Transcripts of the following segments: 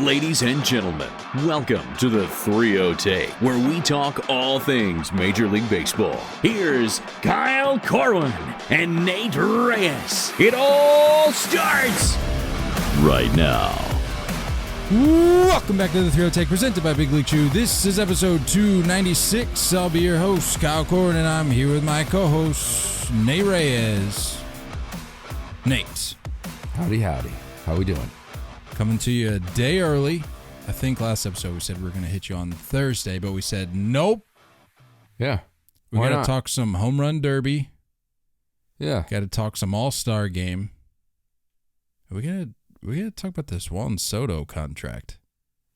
Ladies and gentlemen, welcome to the 3-0 Take, where we talk all things Major League Baseball. Here's Kyle Corwin and Nate Reyes. It all starts right now. Welcome back to the 3-0 Take, presented by Big League Chew. This is episode 296. I'll be your host, Kyle Corwin, and I'm here with my co-host, Nate Reyes. Nate. Howdy. How we doing? Coming to you a day early. I think last episode we said we were going to hit you on Thursday, but we said nope. Yeah. We got to talk some home run derby. Yeah. Got to talk some all-star game. We got to talk about this Juan Soto contract.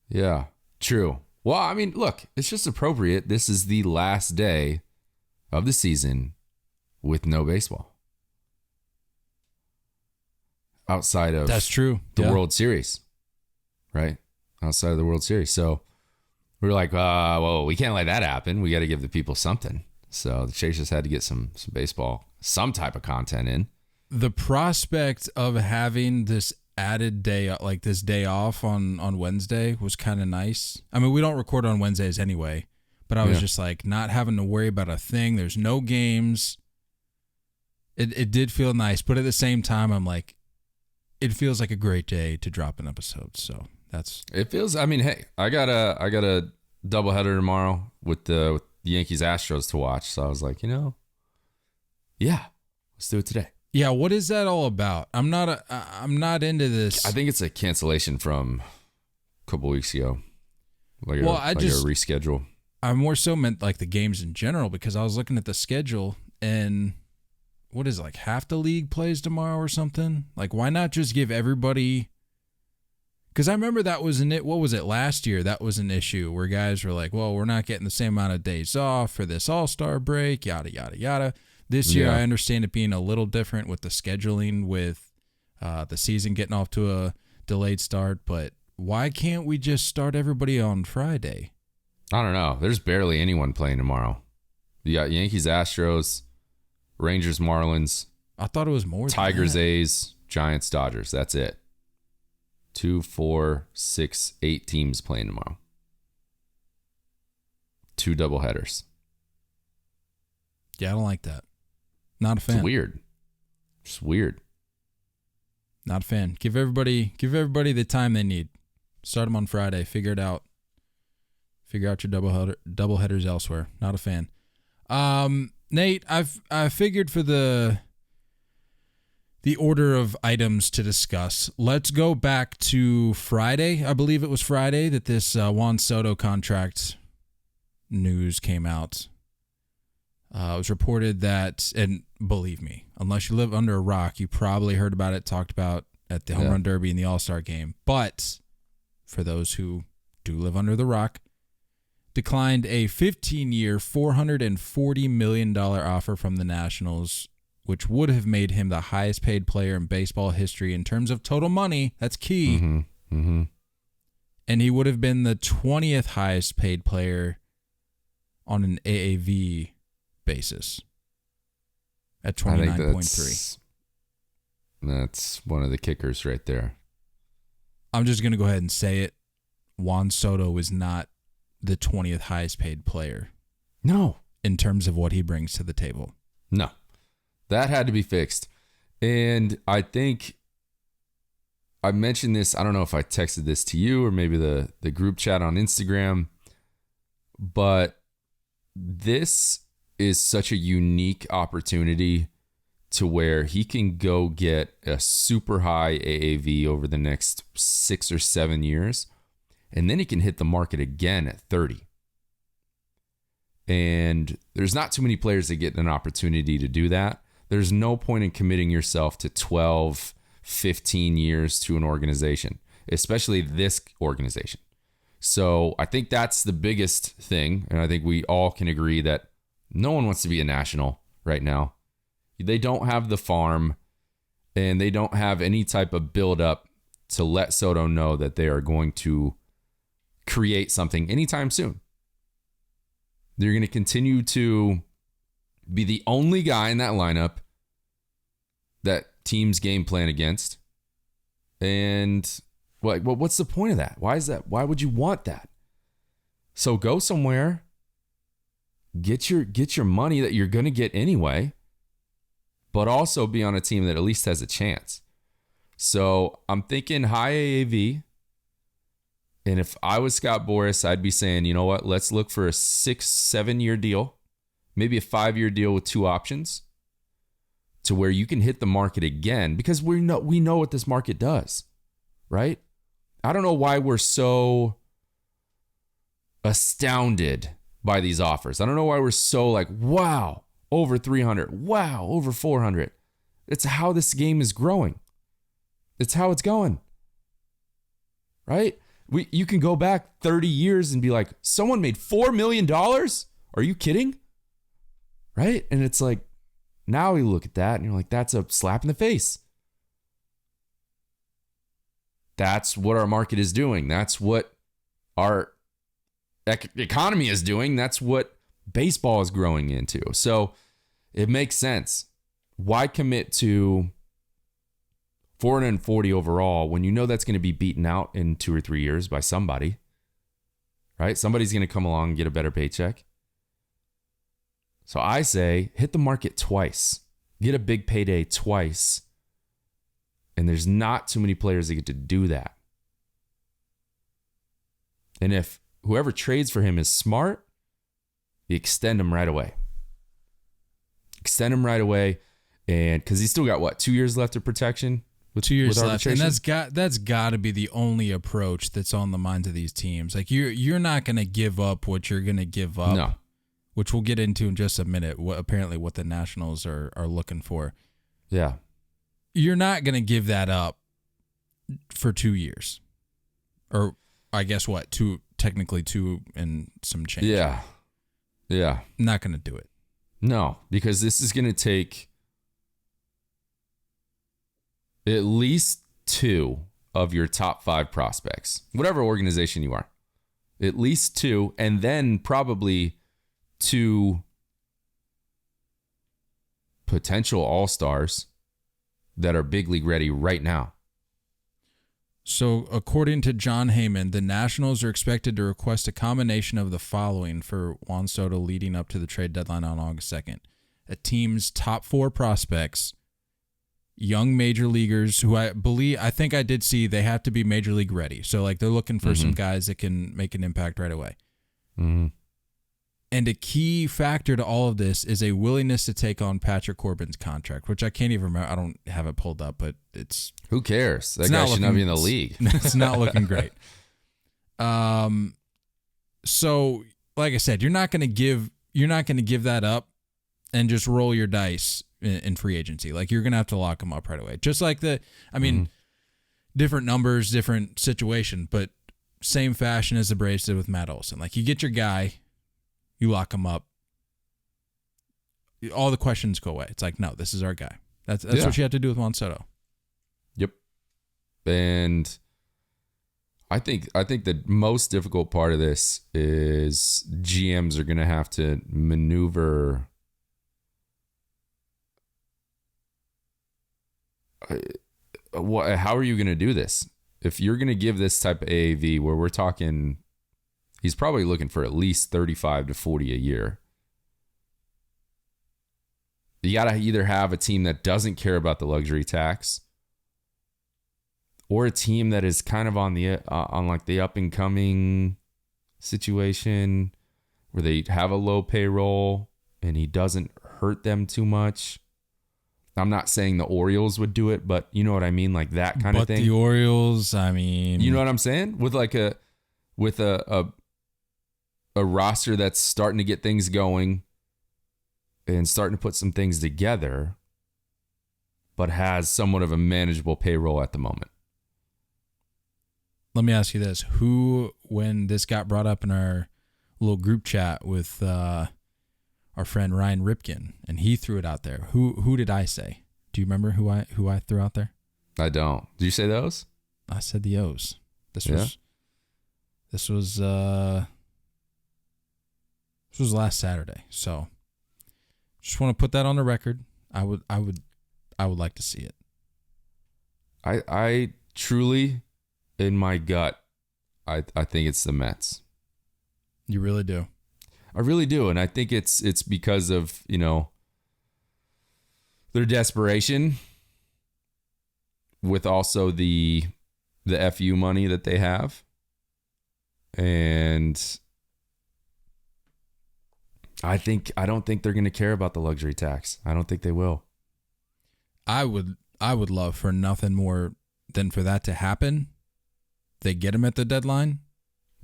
Yeah, true. Well, I mean, look, it's just appropriate. This is the last day of the season with no baseball. Outside of That's true. The World Series, right? Outside of the World Series. So we were like, well, we can't let that happen. We got to give the people something. So the Chasers had to get some baseball, some type of content in. The prospect of having this added day, like this day off on Wednesday, was kind of nice. I mean, we don't record on Wednesdays anyway, but I was just like not having to worry about a thing. There's no games. It did feel nice, but at the same time, I'm like, it feels like a great day to drop an episode. So that's it. Feels. I mean, hey, I got a doubleheader tomorrow with the Yankees Astros to watch. So I was like, let's do it today. Yeah, what is that all about? I'm not into this. I think it's a cancellation from a couple weeks ago. A reschedule. I more so meant like the games in general, because I was looking at the schedule and what is it, like half the league plays tomorrow or something? Like, why not just give everybody? Because I remember that was what was it, last year? That was an issue where guys were like, well, we're not getting the same amount of days off for this all-star break, yada, yada, yada. This year, I understand it being a little different with the scheduling, with the season getting off to a delayed start, but why can't we just start everybody on Friday? I don't know. There's barely anyone playing tomorrow. You got Yankees, Astros, Rangers, Marlins. I thought it was more than Tigers, that. A's, Giants, Dodgers. That's it. 2, 4, 6, 8 teams playing tomorrow. 2 doubleheaders. Yeah, I don't like that. Not a fan. It's weird. Just weird. Not a fan. Give everybody the time they need. Start them on Friday. Figure it out. Figure out your doubleheaders elsewhere. Not a fan. Nate, I figured for the order of items to discuss, let's go back to Friday. I believe it was Friday that this Juan Soto contract news came out. It was reported that, and believe me, unless you live under a rock, you probably heard about it, talked about at the Home Run Derby and the All-Star Game. But for those who do live under the rock, declined a 15-year, $440 million offer from the Nationals, which would have made him the highest paid player in baseball history in terms of total money. That's key. Mm-hmm. And he would have been the 20th highest paid player on an AAV basis at 29.3. That's one of the kickers right there. I'm just going to go ahead and say it. Juan Soto is not the 20th highest paid player. No. In terms of what he brings to the table. No. That had to be fixed. And I think I mentioned this. I don't know if I texted this to you or maybe the group chat on Instagram, but this is such a unique opportunity to where he can go get a super high AAV over the next 6 or 7 years, and then he can hit the market again at 30. And there's not too many players that get an opportunity to do that. There's no point in committing yourself to 12, 15 years to an organization, especially this organization. So I think that's the biggest thing. And I think we all can agree that no one wants to be a national right now. They don't have the farm and they don't have any type of build-up to let Soto know that they are going to create something anytime soon. They're going to continue to be the only guy in that lineup that teams game plan against. And Like, well, what's the point of that? Why is that? Why would you want that? So go somewhere, get your money that you're going to get anyway, but also be on a team that at least has a chance. So I'm thinking high AAV. And if I was Scott Boras, I'd be saying, you know what? Let's look for a 6-7 year deal, maybe a 5-year deal with 2 options, to where you can hit the market again, because we know what this market does, right? I don't know why we're so astounded by these offers. I don't know why we're so like, wow, over 300, wow, over 400. It's how this game is growing. It's how it's going, right? You can go back 30 years and be like, someone made $4 million? Are you kidding? Right? And it's like, now you look at that and you're like, that's a slap in the face. That's what our market is doing. That's what our economy is doing. That's what baseball is growing into. So it makes sense. Why commit to 440 overall when you know that's going to be beaten out in 2 or 3 years by somebody, right? Somebody's going to come along and get a better paycheck. So I say hit the market twice, get a big payday twice. And there's not too many players that get to do that. And if whoever trades for him is smart, you extend him right away. Extend him right away. And because he's still got 2 years left of protection? With 2 years left, and that's got to be the only approach that's on the minds of these teams. Like you're not going to give up what you're going to give up, no. Which we'll get into in just a minute. What the Nationals are looking for. Yeah, you're not going to give that up for 2 years, or I guess technically 2 and some change. Yeah. Not going to do it. No, because this is going to take at least 2 of your top 5 prospects, whatever organization you are, at least 2, and then probably 2 potential all-stars that are big league ready right now. So according to John Heyman, the Nationals are expected to request a combination of the following for Juan Soto leading up to the trade deadline on August 2nd. A team's top 4 prospects, young major leaguers who I think I did see they have to be major league ready. So like they're looking for some guys that can make an impact right away. Mm-hmm. And a key factor to all of this is a willingness to take on Patrick Corbin's contract, which I can't even remember. I don't have it pulled up, but it's... Who cares? That guy should not be in the league. It's not looking great. So like I said, you're not going to give that up and just roll your dice in free agency. Like you're going to have to lock them up right away. Just like different numbers, different situation, but same fashion as the Braves did with Matt Olson. Like you get your guy, you lock him up. All the questions go away. It's like, no, this is our guy. That's what you have to do with Juan Soto. Yep. And I think the most difficult part of this is GMs are going to have to maneuver how are you going to do this? If you're going to give this type of AAV where we're talking, he's probably looking for at least 35 to 40 a year. You got to either have a team that doesn't care about the luxury tax or a team that is kind of on the up and coming situation where they have a low payroll and he doesn't hurt them too much. I'm not saying the Orioles would do it, but you know what I mean, like that kind of thing. But the Orioles, I mean, you know what I'm saying, with a roster that's starting to get things going and starting to put some things together, but has somewhat of a manageable payroll at the moment. Let me ask you this: when this got brought up in our little group chat with our friend Ryan Ripken, and he threw it out there. Who did I say? Do you remember who I threw out there? I don't. Did you say those? I said the O's. This was last Saturday. So just want to put that on the record. I would like to see it. I truly in my gut, I think it's the Mets. You really do? I really do, and I think it's because of, their desperation with also the FU money that they have. And I don't think they're going to care about the luxury tax. I don't think they will. I would love for nothing more than for that to happen. They get him at the dedeadline.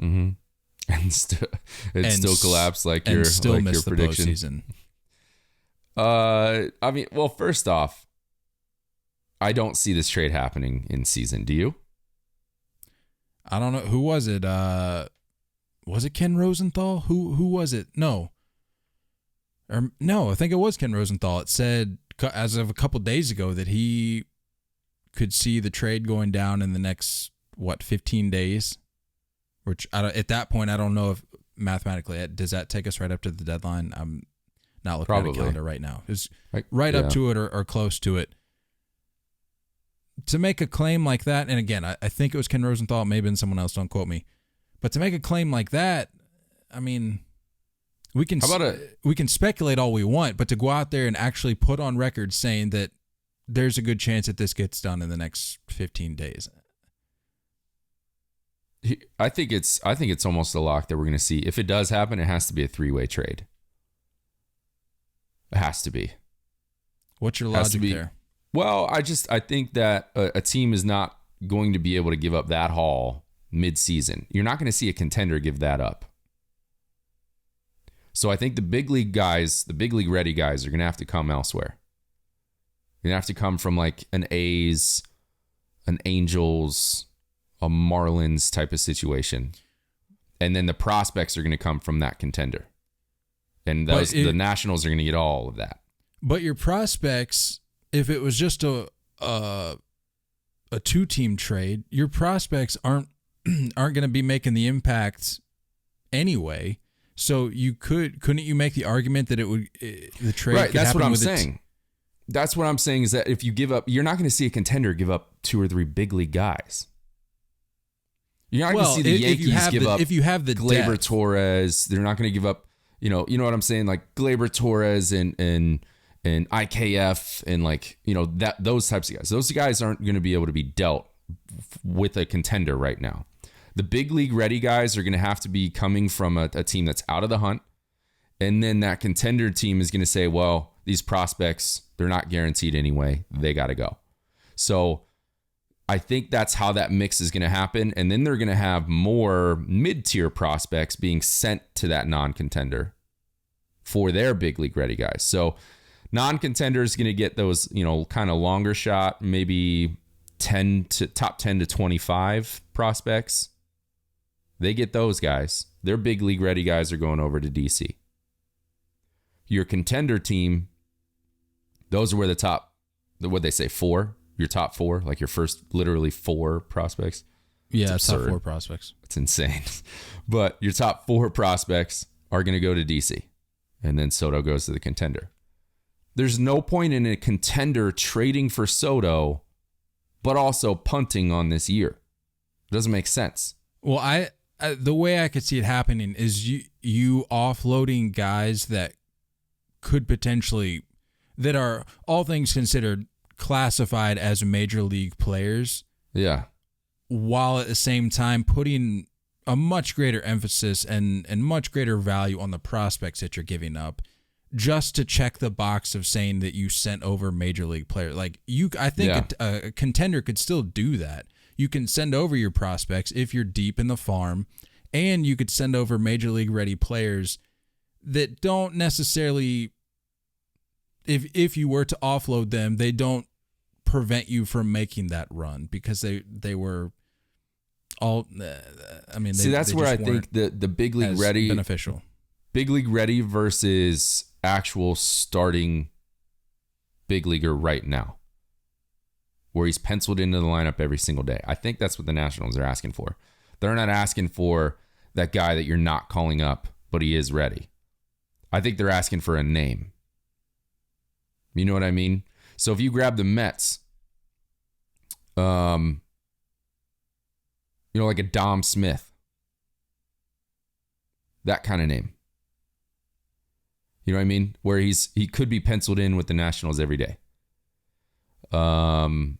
Mm-hmm. And still collapse like your prediction. Postseason. I mean, well, first off, I don't see this trade happening in season. Do you? I don't know. Who was it? Was it Ken Rosenthal? Who was it? No. No, I think it was Ken Rosenthal. It said as of a couple days ago that he could see the trade going down in the next 15 days. Which at that point, I don't know if mathematically does that take us right up to the deadline. I'm not looking at a calendar right now. It's right up to it or close to it. To make a claim like that, and again, I think it was Ken Rosenthal, it may have been someone else, don't quote me. But to make a claim like that, I mean, we can speculate all we want, but to go out there and actually put on record saying that there's a good chance that this gets done in the next 15 days. I think it's almost a lock that we're going to see. If it does happen, it has to be a 3-way trade. It has to be. What's your logic there? Well, I think that a team is not going to be able to give up that haul mid-season. You're not going to see a contender give that up. So I think the big league guys, the big league ready guys, are going to have to come elsewhere. You're going to have to come from like an A's, an Angels, a Marlins type of situation. And then the prospects are going to come from that contender. And the Nationals are going to get all of that. But your prospects, if it was just a 2-team trade, your prospects aren't going to be making the impact anyway. So couldn't you make the argument that the trade right? Could that's happen what I'm with saying. That's what I'm saying is that if you give up, you're not going to see a contender give up 2 or 3 big league guys. You're not going to see the Yankees give up. If you have the Gleyber depth. Torres, they're not going to give up. You know what I'm saying? Like Gleyber Torres and IKF and like those types of guys. Those guys aren't going to be able to be dealt with a contender right now. The big league ready guys are going to have to be coming from a team that's out of the hunt. And then that contender team is going to say, well, these prospects, they're not guaranteed anyway. They got to go. So I think that's how that mix is going to happen. And then they're going to have more mid-tier prospects being sent to that non-contender for their big league ready guys. So non-contender is going to get those, kind of longer shot, maybe top 10 to 25 prospects. They get those guys. Their big league ready guys are going over to DC. Your contender team, those are where what they say, 4, your top 4, like your first literally 4 prospects. Yeah, top 4 prospects. It's insane. But your top 4 prospects are going to go to DC. And then Soto goes to the contender. There's no point in a contender trading for Soto, but also punting on this year. It doesn't make sense. Well, the way I could see it happening is you offloading guys that could potentially, that are all things considered classified as major league players. Yeah. While at the same time putting a much greater emphasis and much greater value on the prospects that you're giving up, just to check the box of saying that you sent over major league players. Like I think a contender could still do that. You can send over your prospects if you're deep in the farm, and you could send over major league ready players that don't necessarily, if you were to offload them, they don't prevent you from making that run because they were all. I mean, that's where I think the big league ready beneficial. Big league ready versus actual starting big leaguer right now, where he's penciled into the lineup every single day. I think that's what the Nationals are asking for. They're not asking for that guy that you're not calling up, but he is ready. I think they're asking for a name. You know what I mean? So if you grab the Mets, like a Dom Smith. That kind of name. You know what I mean? Where he could be penciled in with the Nationals every day. On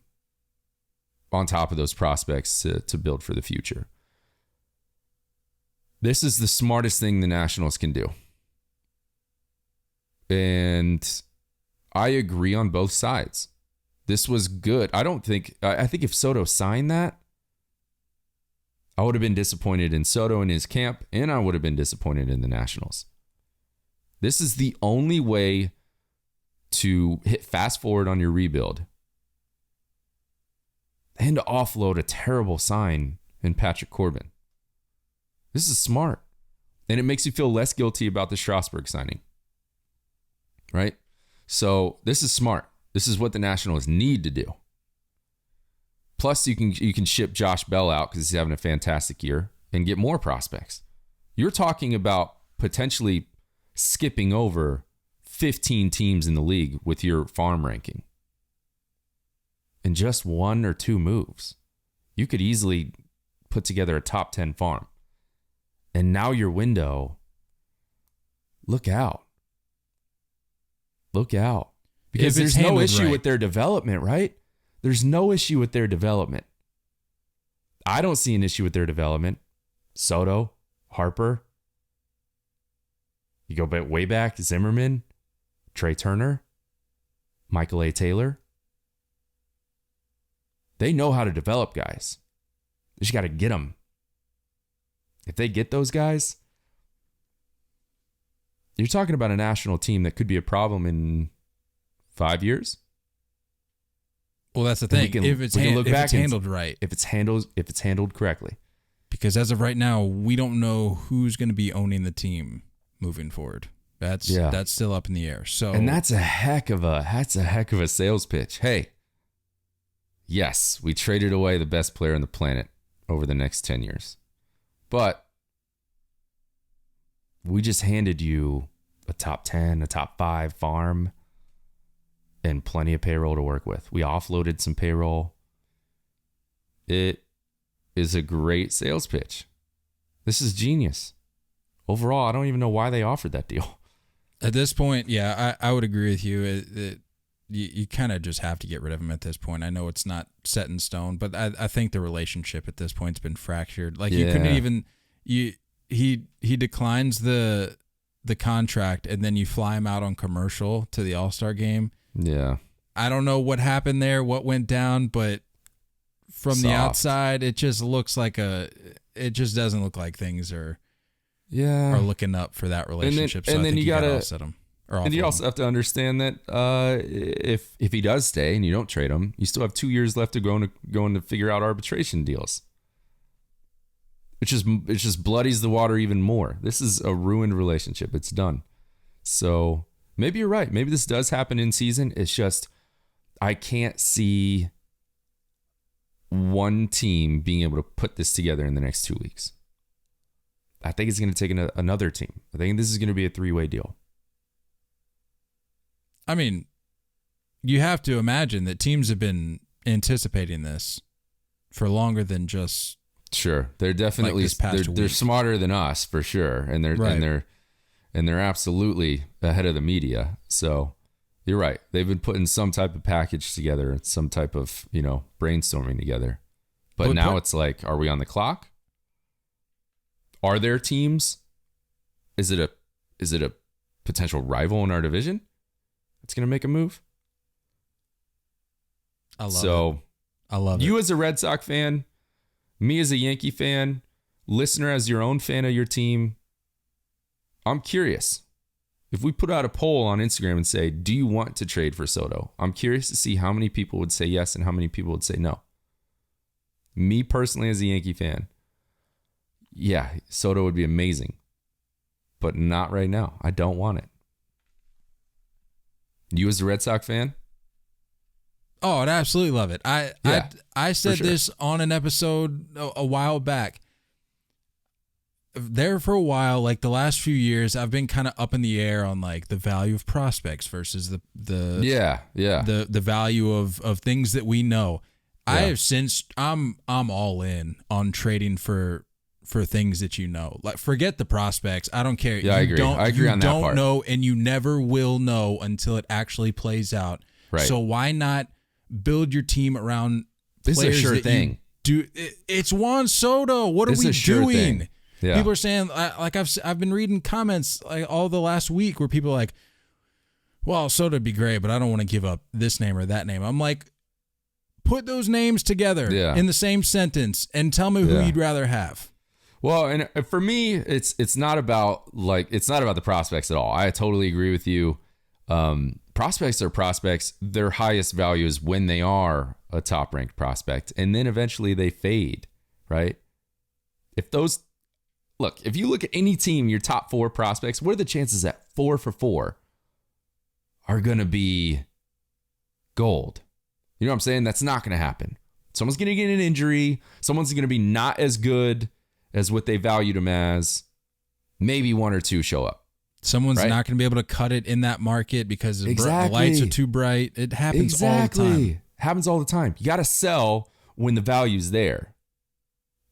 top of those prospects to build for the future. This is the smartest thing the Nationals can do. And I agree on both sides. This was good. I think if Soto signed that, I would have been disappointed in Soto and his camp, and I would have been disappointed in the Nationals. This is the only way to hit fast forward on your rebuild and to offload a terrible sign in Patrick Corbin. This is smart. And it makes you feel less guilty about the Strasburg signing. Right? So this is smart. This is what the Nationals need to do. Plus, you can ship Josh Bell out because he's having a fantastic year and get more prospects. You're talking about potentially skipping over 15 teams in the league with your farm ranking. In just 1 or 2 moves, you could easily put together a top 10 farm. And now your window, look out. Look out. Because there's no issue with their development, right? There's no issue with their development. I don't see an issue with their development. Soto, Harper. You go way back, Zimmerman, Trey Turner, Michael A. Taylor. They know how to develop guys. You just got to get them. If they get those guys, you're talking about a national team that could be a problem in 5 years. Well, that's the thing. If it's handled right. If it's handled correctly. Because as of right now, we don't know who's going to be owning the team moving forward. That's still up in the air. So, and that's a heck of a sales pitch. Hey, yes, we traded away the best player on the planet over the next 10 years. But we just handed you a top 10, a top 5 farm and plenty of payroll to work with. We offloaded some payroll. It is a great sales pitch. This is genius. Overall, I don't even know why they offered that deal. At this point, yeah, I would agree with you. You kind of just have to get rid of him at this point. I know it's not set in stone, but I think the relationship at this point has been fractured. Like, you couldn't even he declines the contract, and then you fly him out on commercial to the All-Star game. Yeah. I don't know what happened there, what went down, but from the outside, it just looks like it just doesn't look like things are looking up for that relationship. And then you gotta set him. And you also have to understand that if he does stay and you don't trade him, you still have 2 years left to go to figure out arbitration deals. It just bloodies the water even more. This is a ruined relationship. It's done. So maybe you're right. Maybe this does happen in season. It's just I can't see one team being able to put this together in the next 2 weeks. I think it's going to take another team. I think this is going to be a 3-way deal. I mean, you have to imagine that teams have been anticipating this for longer than just. Sure, they're definitely they're smarter than us for sure, and they're absolutely ahead of the media. So you're right; they've been putting some type of package together, some type of brainstorming together. But now it's like, are we on the clock? Are there teams? Is it a potential rival in our division? It's going to make a move. I love it. You as a Red Sox fan, me as a Yankee fan, listener as your own fan of your team, I'm curious. If we put out a poll on Instagram and say, do you want to trade for Soto? I'm curious to see how many people would say yes and how many people would say no. Me personally as a Yankee fan, yeah, Soto would be amazing. But not right now. I don't want it. You as a Red Sox fan? Oh, I'd absolutely love it. I said this on an episode a while back. There for a while, like the last few years, I've been kind of up in the air on like the value of prospects versus the value of things that we know. I have since I'm all in on trading for things that like forget the prospects. I don't care. Yeah, I agree. I agree on that part. You don't know, and you never will know until it actually plays out. Right. So why not build your team around players? This is a sure that thing. It's Juan Soto. What are we doing? Yeah. People are saying, like I've been reading comments like all the last week where people are like, well, Soto would be great, but I don't want to give up this name or that name. I'm like, put those names together in the same sentence and tell me who you'd rather have. Well, and for me, it's not about the prospects at all. I totally agree with you. Prospects are prospects. Their highest value is when they are a top ranked prospect, and then eventually they fade, right? If you look at any team, your top 4 prospects, what are the chances that 4 for 4 are going to be gold? You know what I'm saying? That's not going to happen. Someone's going to get an injury. Someone's going to be not as good as what they valued him as. Maybe 1 or 2 show up. Someone's not going to be able to cut it in that market because the lights are too bright. It happens all the time. Happens all the time. You got to sell when the value's there.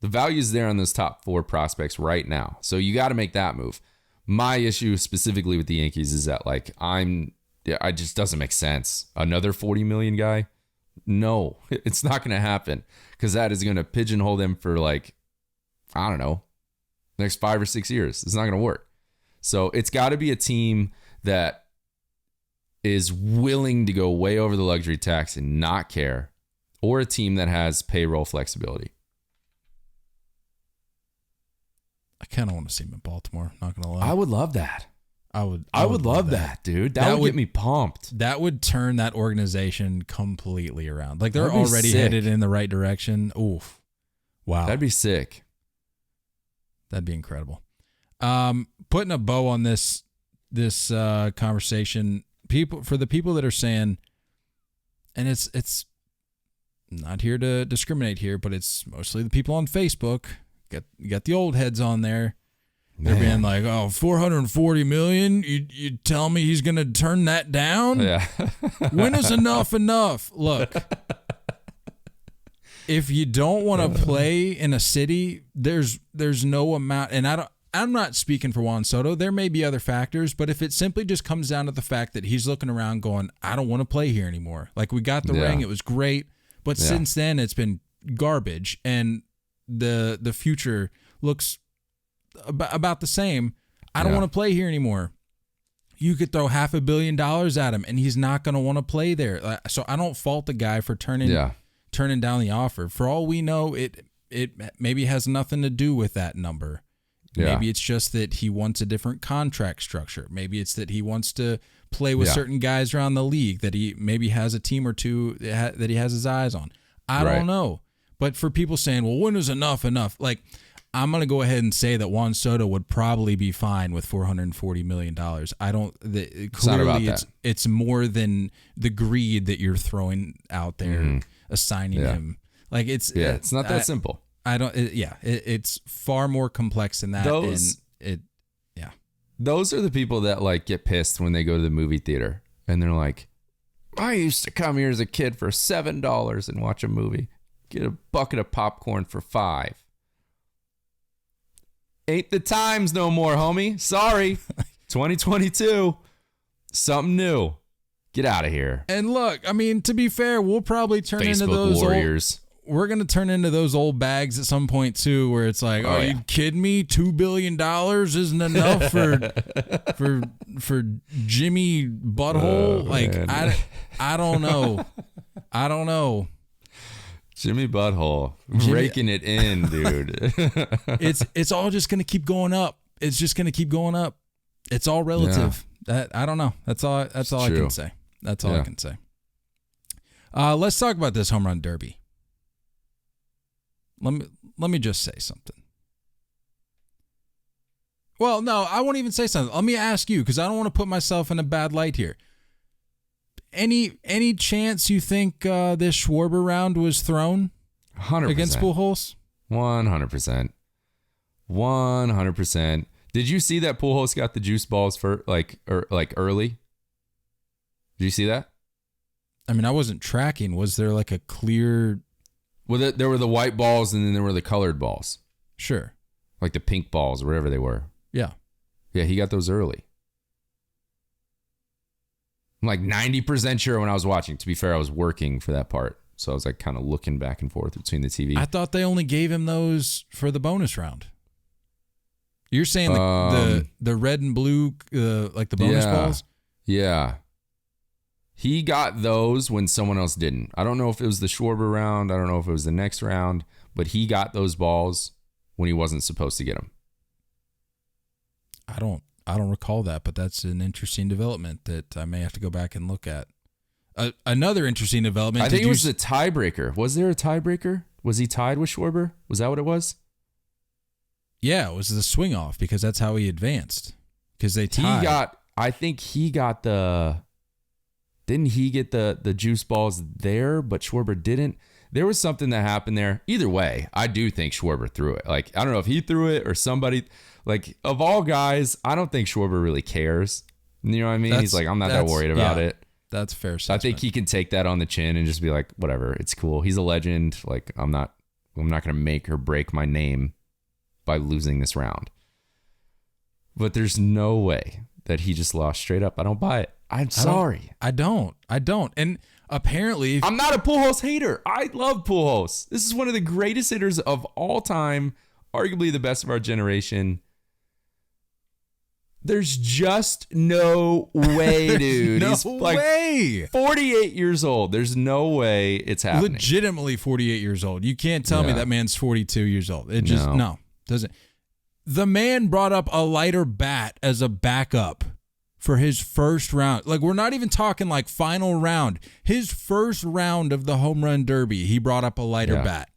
The value's there on those top 4 prospects right now. So you got to make that move. My issue specifically with the Yankees is that it just doesn't make sense. Another $40 million guy? No, it's not going to happen because that is going to pigeonhole them for I don't know, next 5 or 6 years. It's not going to work. So it's got to be a team that is willing to go way over the luxury tax and not care, or a team that has payroll flexibility. I kind of want to see him in Baltimore. Not going to lie. I would love that. I would love that, dude. That would get me pumped. That would turn that organization completely around. Like they're already headed in the right direction. Oof. Wow. That'd be sick. That'd be incredible. Putting a bow on this conversation, for the people that are saying, and it's not here to discriminate here, but it's mostly the people on Facebook. You got the old heads on there. They're being like, oh, $440 million? You tell me he's going to turn that down? Yeah. When is enough? Look, if you don't want to play in a city, there's no amount, and I'm not speaking for Juan Soto. There may be other factors, but if it simply just comes down to the fact that he's looking around going, I don't want to play here anymore. Like we got the ring, it was great, but since then it's been garbage, and the future looks about the same. I don't want to play here anymore. You could throw $500 million at him, and he's not going to want to play there. So I don't fault the guy for turning down the offer. For all we know, it maybe has nothing to do with that number. Yeah. Maybe it's just that he wants a different contract structure. Maybe it's that he wants to play with certain guys around the league, that he maybe has a team or two that he has his eyes on. I don't know. But for people saying, well, when is enough? Like, I'm going to go ahead and say that Juan Soto would probably be fine with $440 million. It's more than the greed that you're throwing out there, assigning him. Like it's not that simple. It's far more complex than that. Those are the people that get pissed when they go to the movie theater and they're like, I used to come here as a kid for $7 and watch a movie, get a bucket of popcorn for $5. Ain't the times no more, homie. Sorry. 2022. Something new. Get out of here. And look, I mean, to be fair, we'll probably turn into those warriors. We're going to turn into those old bags at some point, too, where it's like, are you kidding me? $2 billion isn't enough for Jimmy Butthole? I don't know. I don't know. Jimmy Butthole. Raking it in, dude. It's all just going to keep going up. It's just going to keep going up. It's all relative. I don't know. That's all I can say. That's all I can say. Let's talk about this home run derby. Let me just say something. Well, no, I won't even say something. Let me ask you, because I don't want to put myself in a bad light here. Any chance you think this Schwarber round was thrown 100% against Pujols? 100%. 100%. Did you see that Pujols got the juice balls for early? Did you see that? I mean, I wasn't tracking. Was there a clear Well, there were the white balls and then there were the colored balls. Sure. Like the pink balls or whatever they were. Yeah. Yeah, he got those early. I'm like 90% sure when I was watching. To be fair, I was working for that part. So I was like kind of looking back and forth between the TV. I thought they only gave him those for the bonus round. You're saying the red and blue, like the bonus balls? Yeah. He got those when someone else didn't. I don't know if it was the Schwarber round. I don't know if it was the next round. But he got those balls when he wasn't supposed to get them. I don't recall that, but that's an interesting development that I may have to go back and look at. Another interesting development. I think it was the tiebreaker. Was there a tiebreaker? Was he tied with Schwarber? Was that what it was? Yeah, it was the swing off because that's how he advanced. Because they tied. I think he got didn't he get the juice balls there, but Schwarber didn't? There was something that happened there. Either way, I do think Schwarber threw it. Like, I don't know if he threw it or somebody. Like, of all guys, I don't think Schwarber really cares. You know what I mean? He's like, I'm not that worried about it. That's fair. I think he can take that on the chin and just be like, whatever, it's cool. He's a legend. Like, I'm not going to make or break my name by losing this round. But there's no way that he just lost straight up. I don't buy it. I'm sorry. I don't. And apparently, I'm not a Pujols hater. I love Pujols. This is one of the greatest hitters of all time, arguably the best of our generation. There's just no way, dude. No He's like way. 48 years old. There's no way it's happening. Legitimately 48 years old. You can't tell me that man's 42 years old. It just doesn't. The man brought up a lighter bat as a backup for his first round. Like, we're not even talking like final round. His first round of the home run derby, he brought up a lighter bat.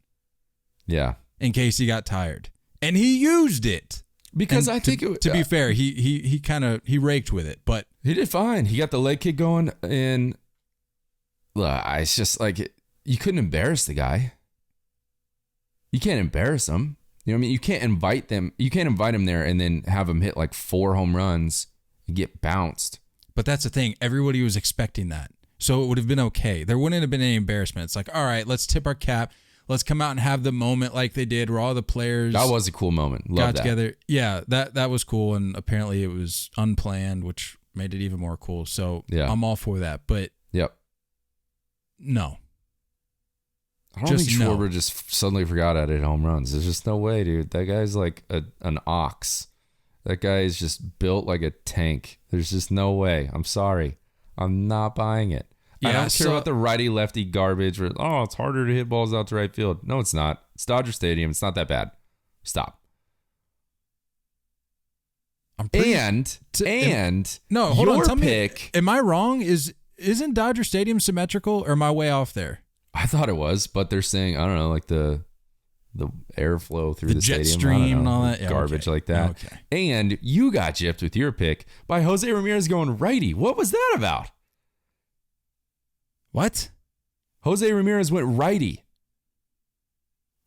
Yeah. In case he got tired. And he used it. Because and I think to be fair, he raked with it, but he did fine. He got the leg kick going, and it's just like you couldn't embarrass the guy. You can't embarrass him. You know what I mean? You can't invite them. You can't invite him there and then have him hit like 4 home runs and get bounced. But that's the thing. Everybody was expecting that, so it would have been okay. There wouldn't have been any embarrassment. It's like, all right, let's tip our cap. Let's come out and have the moment like they did where all the players that was a cool moment. Love got together. Yeah, that was cool, and apparently it was unplanned, which made it even more cool. So yeah. I'm all for that. But no. I don't think Schwarber just suddenly forgot how to hit home runs. There's just no way, dude. That guy's like an ox. That guy is just built like a tank. There's just no way. I'm sorry. I'm not buying it. Yeah, I don't care about the righty-lefty garbage where, it's harder to hit balls out to right field. No, it's not. It's Dodger Stadium. It's not that bad. Stop. No, hold on. Tell me, am I wrong? Isn't Dodger Stadium symmetrical, or am I way off there? I thought it was, but they're saying, I don't know, like the airflow through the jet stadium, stream and all that garbage like that. Okay. And you got gypped with your pick by Jose Ramirez going righty. What was that about? What? Jose Ramirez went righty.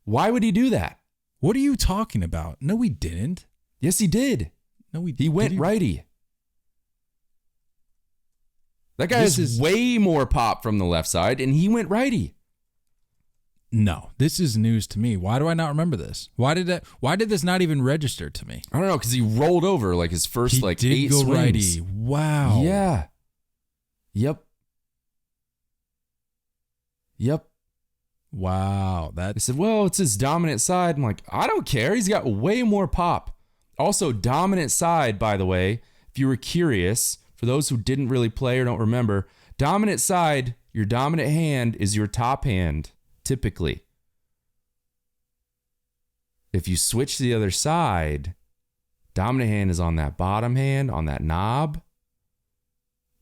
Why would he do that? What are you talking about? No, he didn't. Yes, he did. No, he went righty. That guy has way more pop from the left side, and he went righty. No, this is news to me. Why do I not remember this? Why did this not even register to me? I don't know, because he rolled over like his first he did 8 go swings. Righty. Wow. Yeah. Yep. Wow. They said, well, it's his dominant side. I'm like, I don't care. He's got way more pop. Also, dominant side, by the way, if you were curious, for those who didn't really play or don't remember, dominant side, your dominant hand is your top hand, typically. If you switch to the other side, dominant hand is on that bottom hand, on that knob.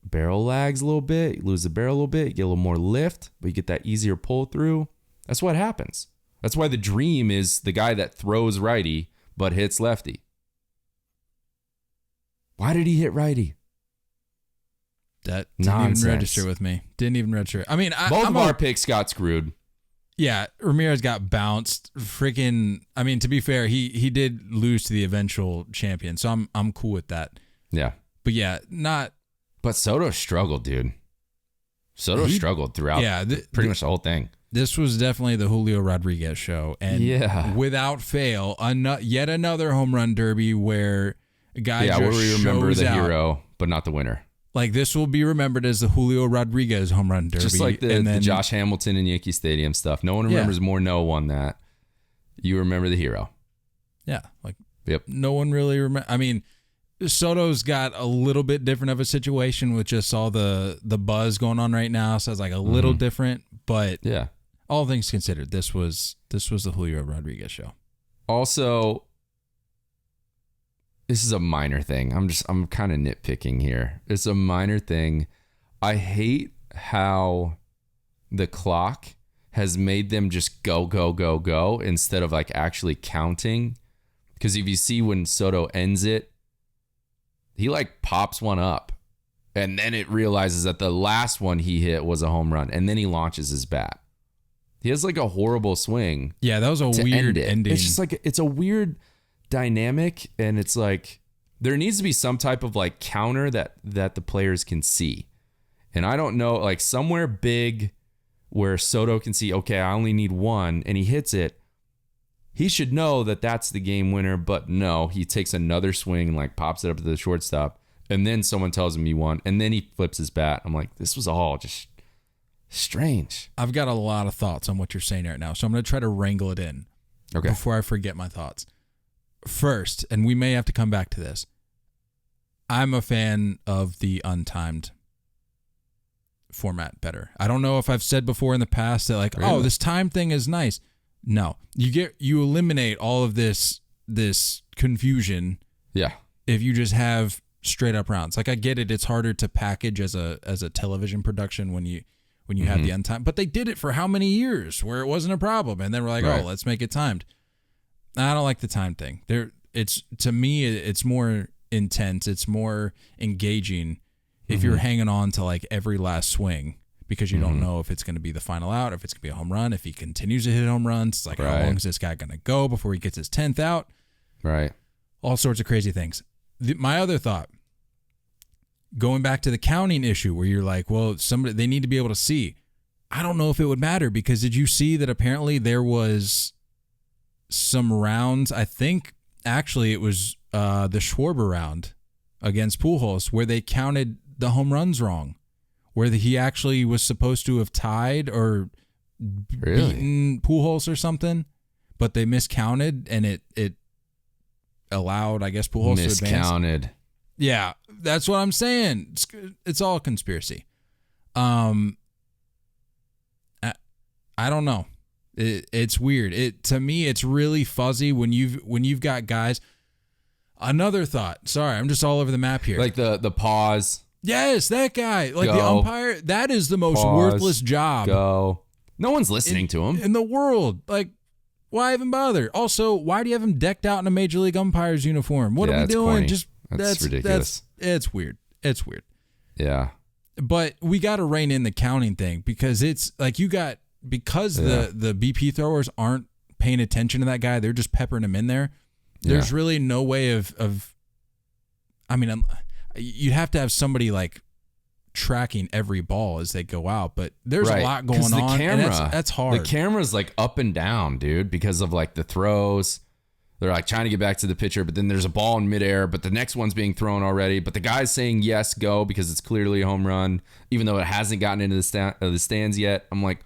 Barrel lags a little bit, you lose the barrel a little bit, you get a little more lift, but you get that easier pull through. That's what happens. That's why the dream is the guy that throws righty but hits lefty. Why did he hit righty? That didn't even register with me. Didn't even register. I mean, both of our picks got screwed. Yeah, Ramirez got bounced. Freaking. I mean, to be fair, he did lose to the eventual champion, so I'm cool with that. Yeah, but yeah, not. But Soto struggled, dude. Soto struggled throughout pretty much the whole thing. This was definitely the Julio Rodriguez show. And without fail, yet another home run derby where a guy just where we remember shows the out. hero, but not the winner. Like, this will be remembered as the Julio Rodriguez home run derby. Just like the Josh Hamilton and Yankee Stadium stuff. No one remembers more no one that. You remember the hero. Yeah. Like, no one really remember. I mean, Soto's got a little bit different of a situation with just all the buzz going on right now. So it's like a little different, but all things considered, this was the Julio Rodriguez show. Also, this is a minor thing. I'm kind of nitpicking here. It's a minor thing. I hate how the clock has made them just go, go, go, go instead of like actually counting. Because if you see when Soto ends it, he like pops one up and then it realizes that the last one he hit was a home run and then he launches his bat. He has like a horrible swing. Yeah, that was a weird ending. It's just like, it's a weird dynamic, and it's like there needs to be some type of like counter that the players can see. And I don't know, like somewhere big where Soto can see, okay, I only need one, and he hits it. He should know that that's the game winner, but no, he takes another swing and like pops it up to the shortstop, and then someone tells him he won, and then he flips his bat. I'm like, this was all just strange. I've got a lot of thoughts on what you're saying right now, so I'm going to try to wrangle it in before I forget my thoughts. First, and we may have to come back to this, I'm a fan of the untimed format better. I don't know if I've said before in the past that like, oh, this time thing is nice. No, you eliminate all of this confusion. Yeah. If you just have straight up rounds. Like, I get it, it's harder to package as a television production when you have the untimed, but they did it for how many years where it wasn't a problem, and then we're like, oh, let's make it timed. I don't like the time thing. To me, it's more intense. It's more engaging if you're hanging on to like every last swing because you don't know if it's going to be the final out, if it's going to be a home run, if he continues to hit home runs. It's like, how long is this guy going to go before he gets his 10th out? Right. All sorts of crazy things. My other thought, going back to the counting issue where you're like, well, they need to be able to see. I don't know if it would matter because did you see that apparently there was some rounds, I think actually it was the Schwarber round against Pujols where they counted the home runs wrong, where he actually was supposed to have tied or beaten Pujols or something, but they miscounted and it allowed, I guess, Pujols to advance. Miscounted. Yeah, that's what I'm saying. It's all a conspiracy. I don't know. It's weird. To me, it's really fuzzy when you've got guys. Another thought. Sorry, I'm just all over the map here. Like the pause. Yes, that guy. Like the umpire. That is the most worthless job. Go. No one's listening to him in the world. Like, why even bother? Also, why do you have him decked out in a major league umpire's uniform? What are we doing? Corny. That's ridiculous. It's weird. It's weird. Yeah. But we got to rein in the counting thing because it's like the BP throwers aren't paying attention to that guy. They're just peppering him in there. There's really no way of I mean, you'd have to have somebody like tracking every ball as they go out, but there's a lot going on. Camera, and that's hard. The camera's like up and down, dude, because of like the throws. They're like trying to get back to the pitcher, but then there's a ball in midair, but the next one's being thrown already. But the guy's saying yes, go, because it's clearly a home run, even though it hasn't gotten into the stands yet. I'm like,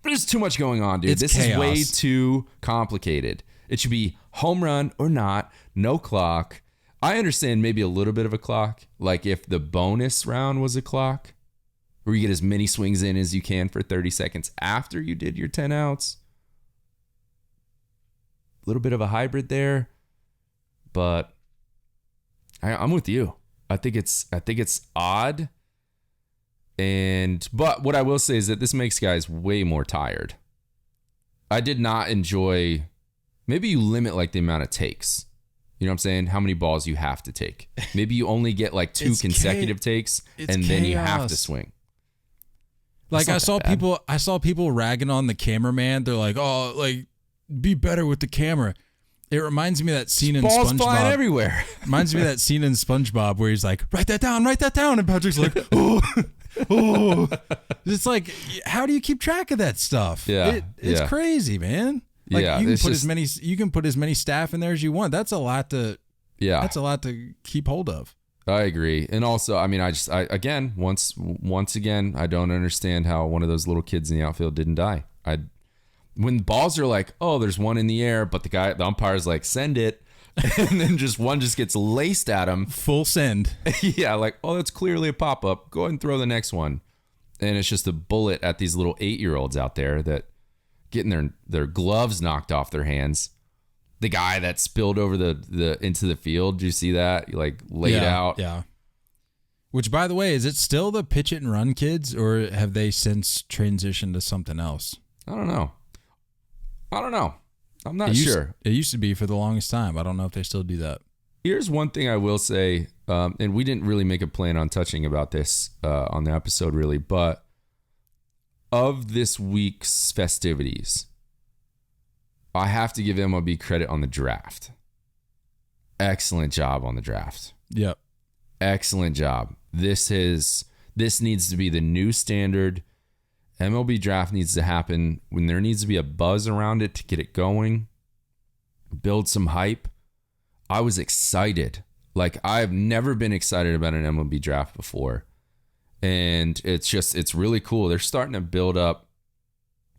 there's too much going on, dude. This is way too complicated. It should be home run or not, no clock. I understand maybe a little bit of a clock, like if the bonus round was a clock, where you get as many swings in as you can for 30 seconds after you did your 10 outs. A little bit of a hybrid there, but I'm with you. I think it's odd, but what I will say is that this makes guys way more tired. I did not enjoy. Maybe you limit like the amount of takes. You know what I'm saying? How many balls you have to take. Maybe you only get like 2 consecutive takes, and then you have to swing. Like I saw people ragging on the cameraman. They're like, "Oh, like be better with the camera." It reminds me of that scene in Balls SpongeBob. flying everywhere. Reminds me of that scene in SpongeBob where he's like, write that down. And Patrick's like, oh, oh. It's like, how do you keep track of that stuff? Yeah. It's crazy, man. Like Yeah, you can it's put just- you can put as many staff in there as you want. That's a lot to keep hold of. I agree. And also, I mean, again, once again, I don't understand how one of those little kids in the outfield didn't die. When balls are like, oh, there's one in the air, but the umpire's like, send it. And then one just gets laced at him. Full send. Yeah, like, oh, that's clearly a pop-up. Go ahead and throw the next one. And it's just a bullet at these little 8-year-olds out there that getting their gloves knocked off their hands. The guy that spilled over the into the field, do you see that? Like laid out. Yeah. Which, by the way, is it still the pitch it and run kids, or have they since transitioned to something else? I don't know. I'm not sure. It used to be for the longest time. I don't know if they still do that. Here's one thing I will say, and we didn't really make a plan on touching about this on the episode, really, but of this week's festivities, I have to give MLB credit on the draft. Excellent job on the draft. Yep. Excellent job. This needs to be the new standard. MLB draft needs to happen when there needs to be a buzz around it to get it going, build some hype. I was excited. Like, I've never been excited about an MLB draft before. And it's really cool. They're starting to build up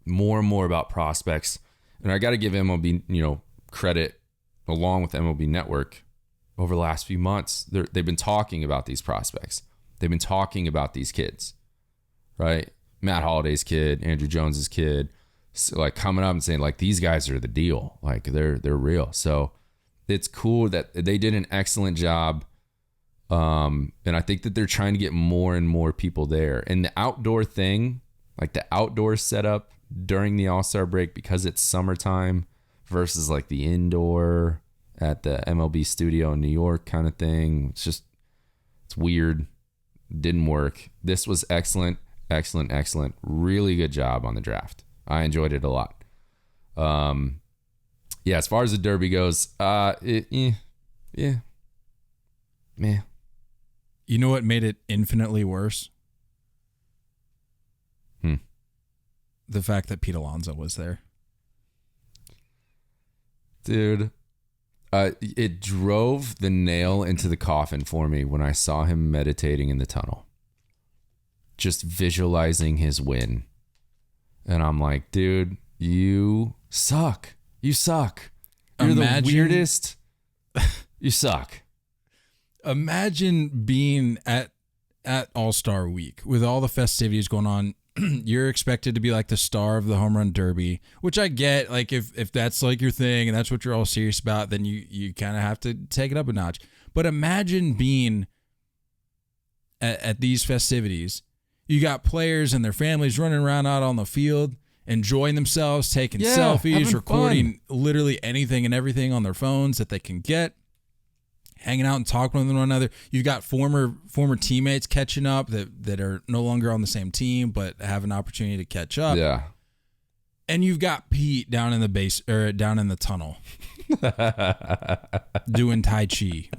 more and more about prospects. And I got to give MLB, credit along with MLB Network over the last few months. They've been talking about these prospects. They've been talking about these kids, right? Matt Holliday's kid, Andrew Jones's kid, so like coming up and saying like, these guys are the deal. Like they're real. So it's cool that they did an excellent job. And I think that they're trying to get more and more people there. And the outdoor thing, like the outdoor setup during the All-Star break, because it's summertime versus like the indoor at the MLB studio in New York kind of thing. It's weird. Didn't work. This was excellent. Really good job on the draft. I enjoyed it a lot. Yeah, as far as the Derby goes, meh. You know what made it infinitely worse? The fact that Pete Alonso was there. Dude, it drove the nail into the coffin for me when I saw him meditating in the tunnel. Just visualizing his win. And I'm like, dude, you suck. You're the weirdest. You suck. Imagine being at All-Star Week with all the festivities going on. You're expected to be like the star of the home run derby, which I get. Like if that's like your thing and that's what you're all serious about, then you kind of have to take it up a notch. But imagine being at these festivities. You got players and their families running around out on the field, enjoying themselves, taking selfies, recording literally anything and everything on their phones that they can get, hanging out and talking with one another. You've got former teammates catching up that are no longer on the same team but have an opportunity to catch up. Yeah. And you've got Pete down in the down in the tunnel doing Tai Chi.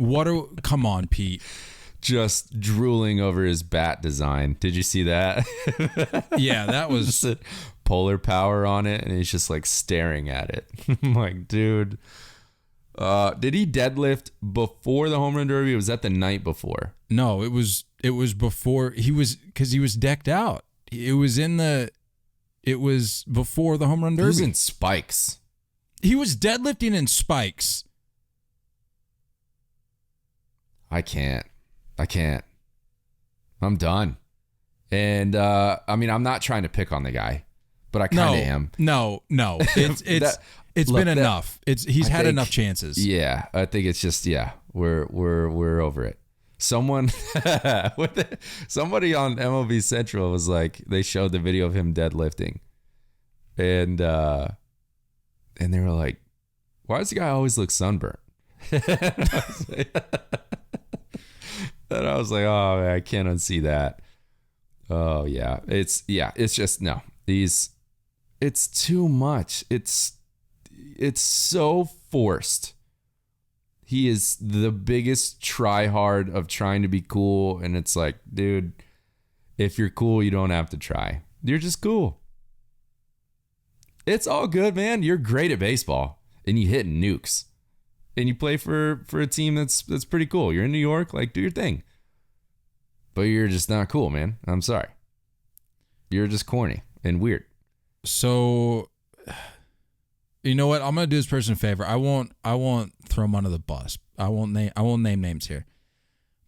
Come on, Pete. Just drooling over his bat design. Did you see that? Yeah, that was just polar power on it, and he's just like staring at it. I'm like, dude. Did he deadlift before the home run derby? Or was that the night before? No, it was before. Because he was decked out. It was before the home run derby. He was in spikes. He was deadlifting in spikes. I can't. I'm done. And I mean, I'm not trying to pick on the guy, but I kind of am. No. It's been enough. He's had enough chances. Yeah, I think it's just we're over it. Somebody on MLB Central was like, they showed the video of him deadlifting, and they were like, "Why does the guy always look sunburnt?" And I was like, "Oh man, I can't unsee that." Oh yeah, it's just no. It's too much. It's so forced. He is the biggest tryhard of trying to be cool. And it's like, dude, if you're cool, you don't have to try. You're just cool. It's all good, man. You're great at baseball and you hit nukes and you play for a team that's pretty cool. You're in New York, like, do your thing. But you're just not cool, man. I'm sorry. You're just corny and weird. So, you know what? I'm gonna do this person a favor. I won't throw him under the bus. I won't name names here.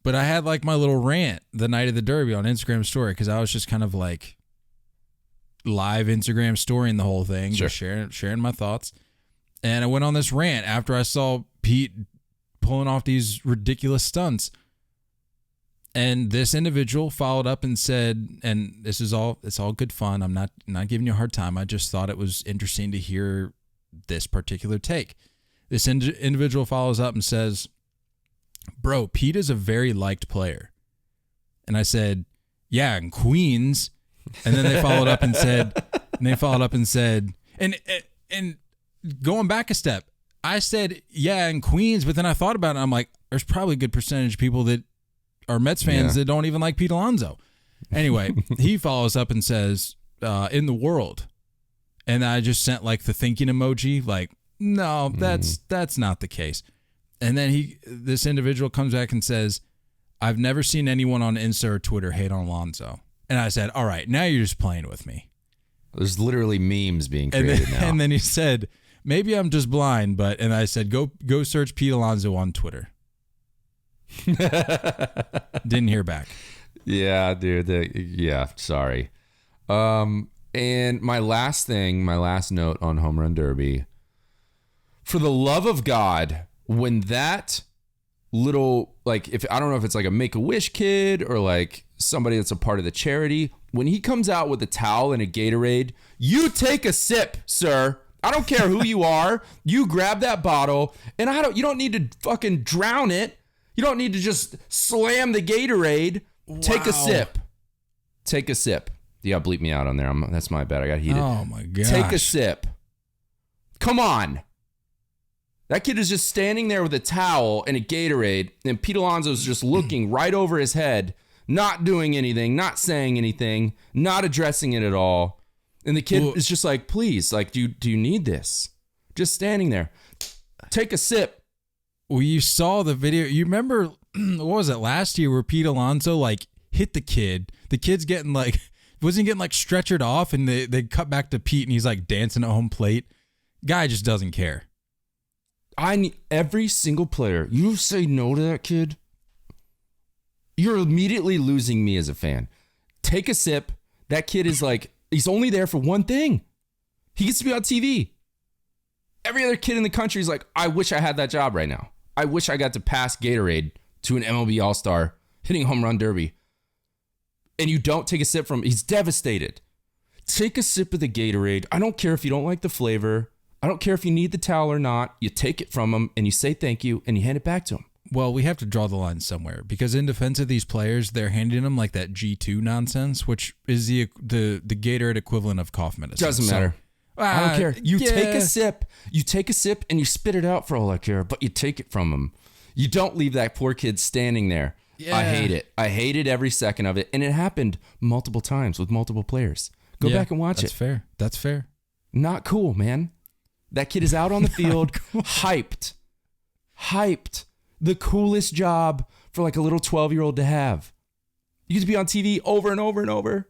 But I had like my little rant the night of the Derby on Instagram story because I was just kind of like live Instagram storying the whole thing, sure. just sharing my thoughts. And I went on this rant after I saw Pete pulling off these ridiculous stunts. And this individual followed up and said, and it's all good fun. I'm not giving you a hard time. I just thought it was interesting to hear this particular take. This individual follows up and says, bro, Pete is a very liked player. And I said, yeah, in Queens. And then they followed up and said, and going back a step, I said, yeah, in Queens. But then I thought about it. And I'm like, there's probably a good percentage of people that are Mets fans that don't even like Pete Alonso. Anyway, he follows up and says, in the world. And I just sent like the thinking emoji, like, no, that's not the case. And then this individual comes back and says, I've never seen anyone on Insta or Twitter hate on Alonso. And I said, all right, now you're just playing with me. There's literally memes being created now. And then he said, maybe I'm just blind, and I said, go search Pete Alonso on Twitter. Didn't hear back. Yeah, dude. Sorry. And my last note on Home Run Derby. For the love of God, when that little, like, if I don't know if it's like a Make-A-Wish kid or like somebody that's a part of the charity, when he comes out with a towel and a Gatorade, you take a sip, sir. I don't care who you are. You grab that bottle, and you don't need to fucking drown it. You don't need to just slam the Gatorade. Wow. Take a sip. Take a sip. You gotta bleep me out on there. That's my bad. I got heated. Oh my gosh. Take a sip. Come on. That kid is just standing there with a towel and a Gatorade, and Pete Alonso's just looking right over his head, not doing anything, not saying anything, not addressing it at all. And the kid is just like, please, like, do you need this? Just standing there. Take a sip. Well, you saw the video. You remember, what was it, last year where Pete Alonso, like, hit the kid? The kid's getting, like, wasn't he getting, like, stretchered off, and they cut back to Pete, and he's, like, dancing at home plate. Guy just doesn't care. I need every single player. You say no to that kid, you're immediately losing me as a fan. Take a sip. That kid is, like, he's only there for one thing. He gets to be on TV. Every other kid in the country is like, I wish I had that job right now. I wish I got to pass Gatorade to an MLB All-Star hitting Home Run Derby. And you don't take a sip from him. He's devastated. Take a sip of the Gatorade. I don't care if you don't like the flavor. I don't care if you need the towel or not. You take it from him and you say thank you and you hand it back to him. Well, we have to draw the line somewhere because in defense of these players, they're handing them like that G2 nonsense, which is the Gatorade equivalent of cough medicine. Doesn't matter. I don't care. You take a sip. You take a sip and you spit it out for all I care, but you take it from him. You don't leave that poor kid standing there. Yeah. I hate it. I hated every second of it. And it happened multiple times with multiple players. Go back and watch it. That's fair. That's fair. Not cool, man. That kid is out on the field, hyped. The coolest job for like a little 12-year-old to have. You get to be on TV over and over and over.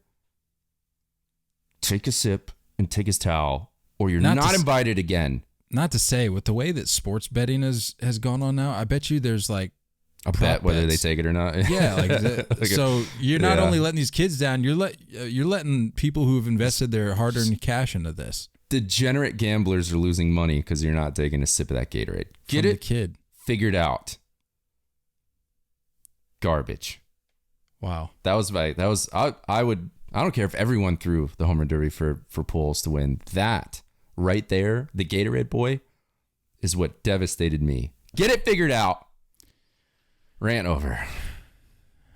Take a sip and take his towel, or you're not invited again. Not to say, with the way that sports betting has gone on now, I bet you there's like a bet whether they take it or not. Yeah, so you're not only letting these kids down, you're letting people who've invested their hard-earned cash into this. Degenerate gamblers are losing money because you're not taking a sip of that Gatorade. Get From it? The kid. Figured out. Garbage. Wow. I don't care if everyone threw the Home Run Derby for Pujols to win. That right there, the Gatorade boy, is what devastated me. Get it figured out. Rant over.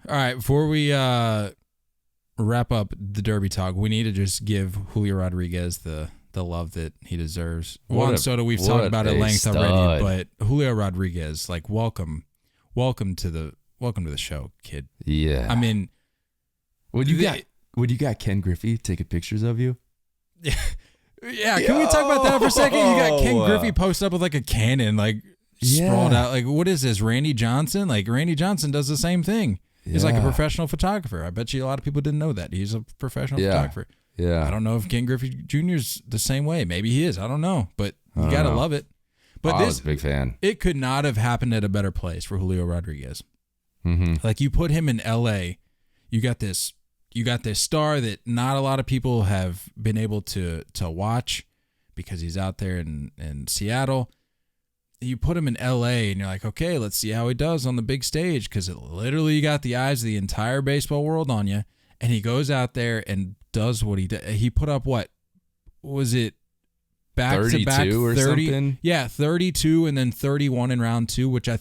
All right, before we wrap up the Derby talk, we need to just give Julio Rodriguez the the love that he deserves. What Juan a- Soto, we've what talked about a at length stud. already, but Julio Rodriguez, like welcome to the show, kid. Yeah. I mean, Would you got Ken Griffey taking pictures of you? yeah. Can we talk about that for a second? You got Ken Griffey posted up with like a cannon, like sprawled out. Like, what is this, Randy Johnson? Like, Randy Johnson does the same thing. He's like a professional photographer. I bet you a lot of people didn't know that. He's a professional photographer. Yeah. I don't know if Ken Griffey Jr. is the same way. Maybe he is. I don't know. But you got to love it. But I was a big fan. It could not have happened at a better place for Julio Rodriguez. Mm-hmm. Like, you put him in L.A., you got this star that not a lot of people have been able to watch because he's out there in Seattle. You put him in L.A. and you're like, okay, let's see how he does on the big stage, because it literally you got the eyes of the entire baseball world on you. And he goes out there and does what he did. He put up, what was it, back to back 32 or 30? something? Yeah, 32 and then 31 in round 2, which I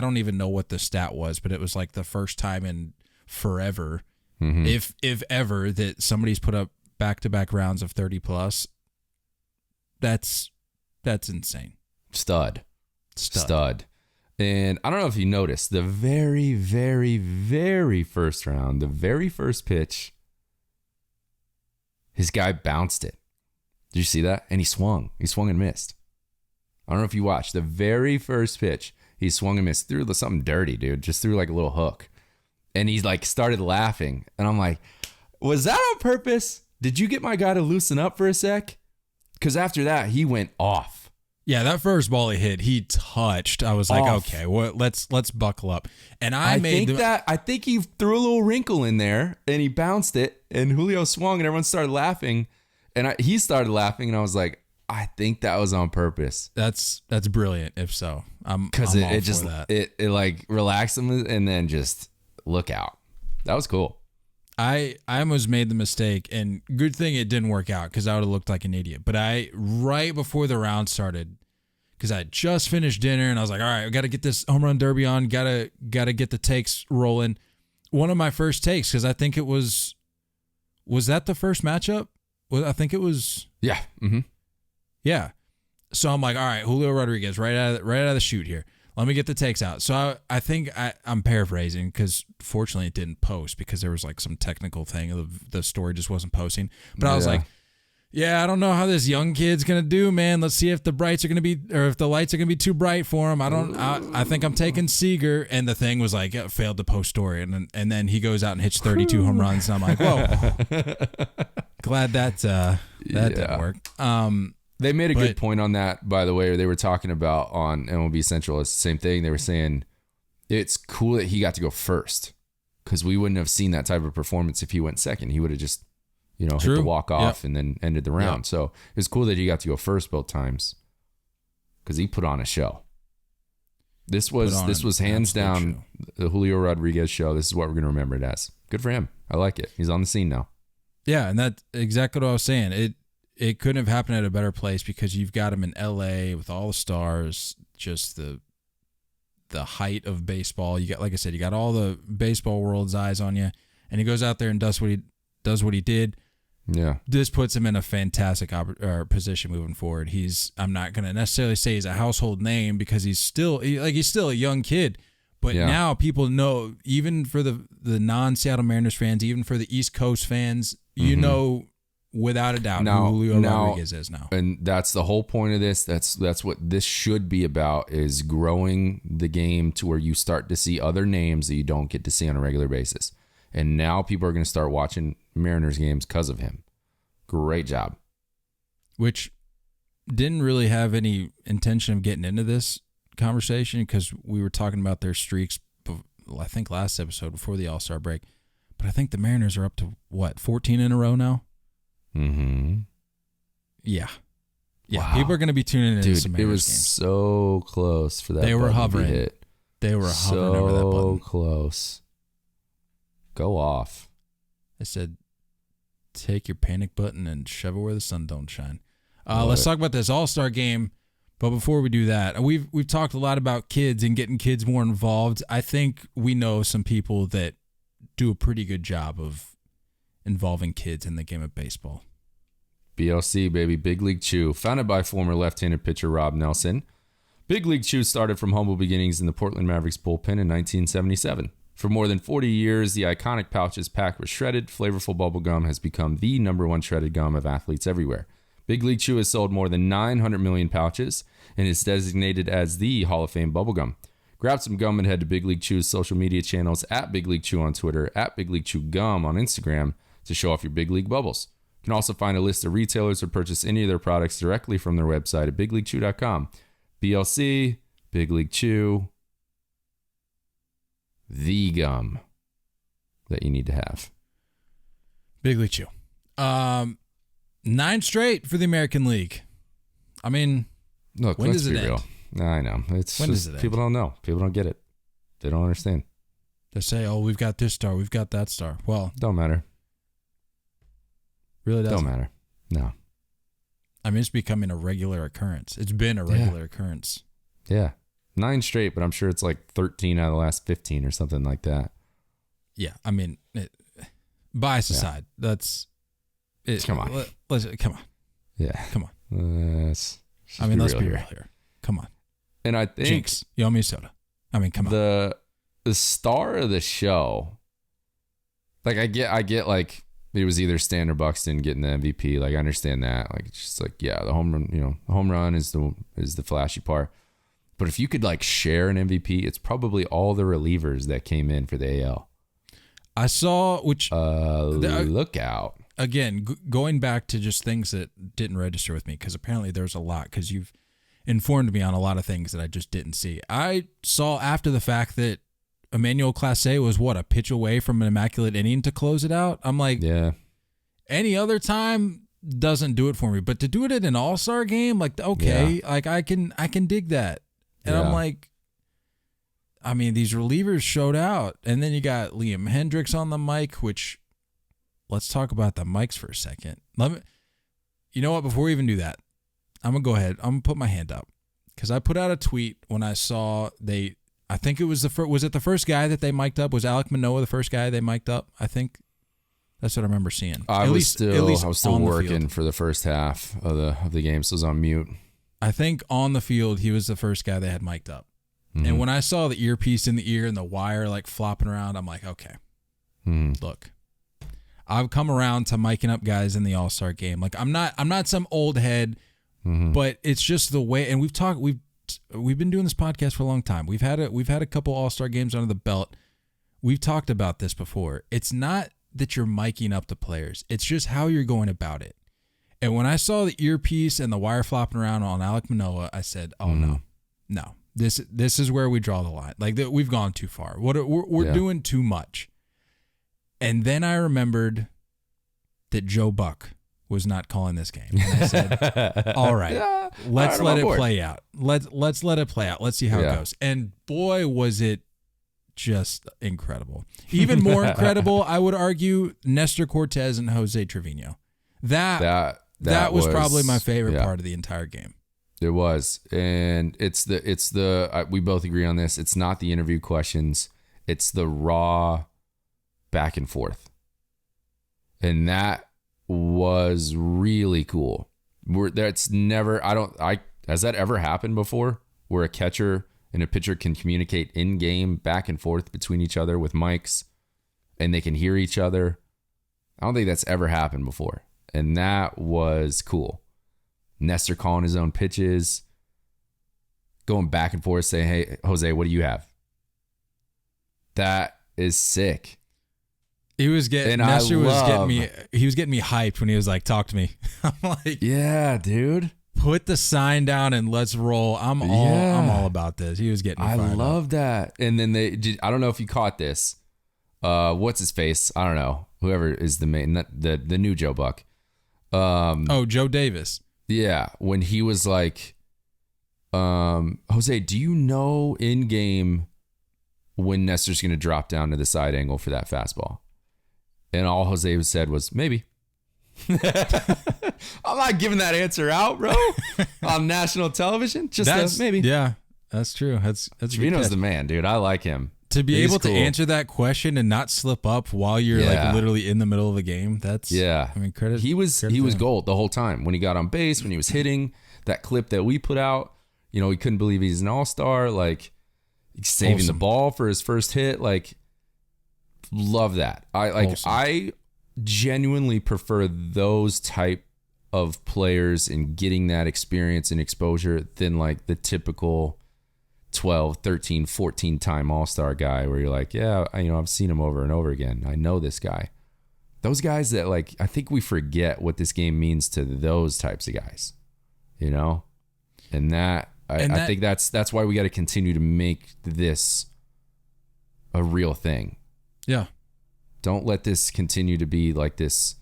don't even know what the stat was, but it was like the first time in forever, if ever, that somebody's put up back to back rounds of 30 plus. That's insane. Stud. And I don't know if you noticed, the very, very, very first round, the very first pitch, his guy bounced it. Did you see that? And he swung and missed. I don't know if you watched the very first pitch. He swung and missed, threw something dirty, dude. Just threw like a little hook. And he's like started laughing. And I'm like, was that on purpose? Did you get my guy to loosen up for a sec? Because after that, he went off. Yeah, that first ball he hit, he touched. I was like, okay, well, let's buckle up. And I think he threw a little wrinkle in there and he bounced it, and Julio swung and everyone started laughing, and he started laughing, and I was like, I think that was on purpose. That's brilliant. If so, because it like relaxed him, and then just look out. That was cool. I almost made the mistake, and good thing it didn't work out, because I would have looked like an idiot. But right before the round started, because I had just finished dinner, and I was like, all right, I got to get this home run derby on, gotta get the takes rolling. One of my first takes, because I think it was that the first matchup? Well, I think it was. Yeah. Mm-hmm. Yeah. So I'm like, all right, Julio Rodriguez, right out of the chute here. Let me get the takes out. So I think I'm paraphrasing, because fortunately it didn't post because there was like some technical thing. The story just wasn't posting. But I was like, yeah, I don't know how this young kid's going to do, man. Let's see if the lights are going to be too bright for him. I think I'm taking Seager. And the thing was like, failed to post story. And then he goes out and hits 32 home runs. And I'm like, whoa, glad that didn't work. They made a good point on that, by the way. They were talking about on MLB Central. It's the same thing. They were saying it's cool that he got to go first, because we wouldn't have seen that type of performance if he went second. He would have just, hit the walk off and then ended the round. Yep. So it's cool that he got to go first both times, because he put on a show. This was hands down the Julio Rodriguez show. This is what we're going to remember it as. Good for him. I like it. He's on the scene now. Yeah, and that's exactly what I was saying. It couldn't have happened at a better place, because you've got him in L.A. with all the stars, just the height of baseball. You got, like I said, you got all the baseball world's eyes on you, and he goes out there and does what he did. Yeah, this puts him in a fantastic position moving forward. I'm not going to necessarily say he's a household name, because he's still a young kid, but now people know, even for the non-Seattle Mariners fans, even for the East Coast fans, without a doubt, who Julio Rodriguez is now. And that's the whole point of this. That's what this should be about, is growing the game to where you start to see other names that you don't get to see on a regular basis. And now people are going to start watching Mariners games because of him. Great job. Which didn't really have any intention of getting into this conversation, because we were talking about their streaks, I think last episode before the All-Star break. But I think the Mariners are up to, 14 in a row now? Mm-hmm. Yeah. Wow. People are going to be tuning in. Dude, it was so close for that. They were hovering. Hit. They were hovering over that button. So close. Go off. I said, take your panic button and shove it where the sun don't shine. Let's talk about this All-Star game. But before we do that, we've talked a lot about kids and getting kids more involved. I think we know some people that do a pretty good job of involving kids in the game of baseball. BLC, baby. Big League Chew. Founded by former left-handed pitcher Rob Nelson, Big League Chew started from humble beginnings in the Portland Mavericks bullpen in 1977. For more than 40 years, the iconic pouch is packed with shredded, flavorful bubble gum has become the #1 shredded gum of athletes everywhere. Big League Chew has sold more than 900 million pouches and is designated as the Hall of Fame bubblegum. Grab some gum and head to Big League Chew's social media channels at Big League Chew on Twitter, at Big League Chew Gum on Instagram to show off your Big League bubbles. You can also find a list of retailers or purchase any of their products directly from their website at bigleaguechew.com. BLC, Big League Chew, the gum that you need to have. Big League Chew. 9 straight for the American League. I mean, look, when let's does it be end? real. I know. It's When just does it end? people don't know. People don't get it. They don't understand. They say, oh, we've got this star, we've got that star. Well, Don't matter. really doesn't. Don't matter. No. I mean, it's becoming a regular occurrence. It's been a regular occurrence. Yeah. 9 straight, but I'm sure it's like 13 out of the last 15 or something like that. Yeah, I mean, bias aside, that's it. Come on. Come on. Yeah. Come on. Let's Let's be real here. Come on. And I think Jinx, you owe me a soda. I mean, come on. the star of the show, like I get like it was either Stan or Buxton getting the MVP. Like I understand that. Like it's just like, yeah, the home run, the home run is the flashy part. But if you could like share an MVP, it's probably all the relievers that came in for the AL. I saw, which look out. Again, going back to just things that didn't register with me, because apparently there's a lot, because you've informed me on a lot of things that I just didn't see. I saw after the fact that Emmanuel Clase was, a pitch away from an immaculate inning to close it out? I'm like, yeah. Any other time doesn't do it for me. But to do it at an all-star game, like, okay, like I can dig that. And I'm like, I mean, these relievers showed out. And then you got Liam Hendricks on the mic, which... Let's talk about the mics for a second. You know what? Before we even do that, I'm going to go ahead. I'm going to put my hand up because I put out a tweet when I saw I think it was was it the first guy that they mic'd up? Was Alek Manoah the first guy they mic'd up? I think that's what I remember seeing. I was still working for the first half of the game, so I was on mute. I think on the field, he was the first guy they had mic'd up. Mm-hmm. And when I saw the earpiece in the ear and the wire like flopping around, I'm like, okay, look. I've come around to miking up guys in the All-Star game. Like I'm not some old head, but it's just the way. And we've been doing this podcast for a long time. We've had a couple All-Star games under the belt. We've talked about this before. It's not that you're miking up the players. It's just how you're going about it. And when I saw the earpiece and the wire flopping around on Alek Manoah, I said, "Oh no, this is where we draw the line. Like we've gone too far. We're doing too much." And then I remembered that Joe Buck was not calling this game. And I said, all right, let's let it play out. Let's let it play out. Let's see how it goes. And boy, was it just incredible. Even more incredible, I would argue, Nestor Cortez and Jose Trevino. That was probably my favorite part of the entire game. It was. And we both agree on this. It's not the interview questions. It's the raw back and forth. And that was really cool. Has that ever happened before where a catcher and a pitcher can communicate in game back and forth between each other with mics and they can hear each other? I don't think that's ever happened before. And that was cool. Nestor calling his own pitches, going back and forth saying, "Hey, Jose, what do you have?" That is sick. He was getting me hyped when he was like, "Talk to me." I'm like, "Yeah, dude, put the sign down and let's roll." I'm all about this. He was getting me fired love up. that. And then I don't know if you caught this. What's his face? I don't know. Whoever is the main, the new Joe Buck. Joe Davis. Yeah, when he was like, "Jose, do you know in game when Nestor's going to drop down to the side angle for that fastball?" And all Jose said was, "Maybe." I'm not giving that answer out, bro, on national television. Just maybe. Yeah, that's true. That's Trevino's the man, dude. I like him. To be able to answer that question and not slip up while you're like literally in the middle of a game, that's I mean, credit. He was gold the whole time when he got on base, when he was hitting. That clip that we put out, he couldn't believe he's an all-star. Like saving the ball for his first hit. Like love that. I genuinely prefer those type of players and getting that experience and exposure than like the typical 12, 13, 14 time all-star guy where you're like, yeah, I've seen him over and over again. I know this guy. Those guys that like, I think we forget what this game means to those types of guys, and I think that's why we got to continue to make this a real thing. Yeah. Don't let this continue to be like this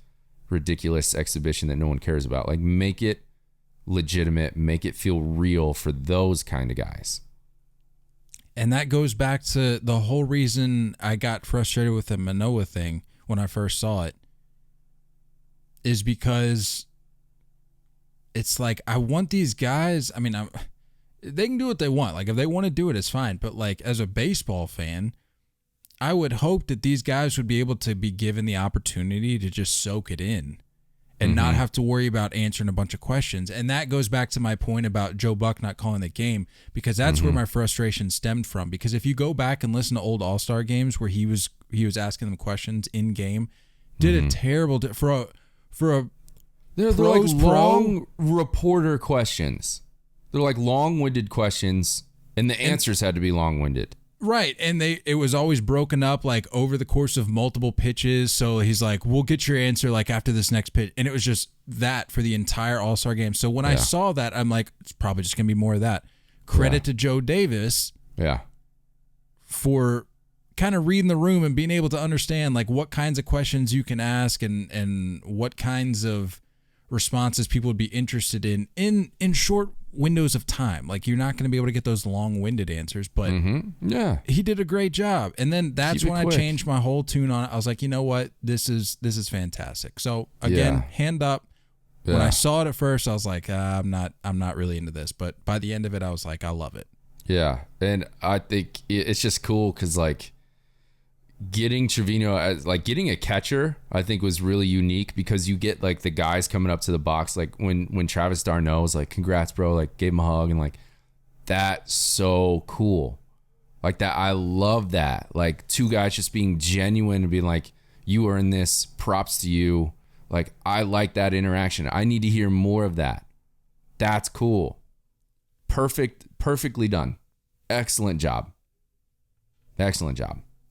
ridiculous exhibition that no one cares about. Like make it legitimate, make it feel real for those kind of guys. And that goes back to the whole reason I got frustrated with the Manoah thing when I first saw it, is because it's like, I want these guys. I mean, they can do what they want. Like if they want to do it, it's fine. But like as a baseball fan, I would hope that these guys would be able to be given the opportunity to just soak it in and not have to worry about answering a bunch of questions. And that goes back to my point about Joe Buck not calling the game, because that's where my frustration stemmed from. Because if you go back and listen to old All-Star games where he was asking them questions in game, did a terrible for a they're like long reporter questions. They're like long-winded questions, and the answers had to be long-winded. Right, and it was always broken up like over the course of multiple pitches. So he's like, "We'll get your answer like after this next pitch," and it was just that for the entire All-Star game. So when I saw that, I'm like, it's probably just gonna be more of that. Credit to Joe Davis, for kind of reading the room and being able to understand like what kinds of questions you can ask and what kinds of responses people would be interested in short windows of time. Like you're not going to be able to get those long-winded answers, but he did a great job. And then that's when I changed my whole tune on it. I was like, you know what, this is fantastic. So again, hand up. When I saw it at first, I was like, I'm not really into this. But by the end of it, I was like, I love it. Yeah, and I think it's just cool because like getting Trevino as like getting a catcher, I think was really unique because you get like the guys coming up to the box, like when Travis d'Arnaud's like, congrats bro, like gave him a hug, and like that's so cool. Like that, I love that. Like two guys just being genuine and being like, you earned this, props to you. Like I like that interaction. I need to hear more of that. That's cool. Perfectly done. Excellent job.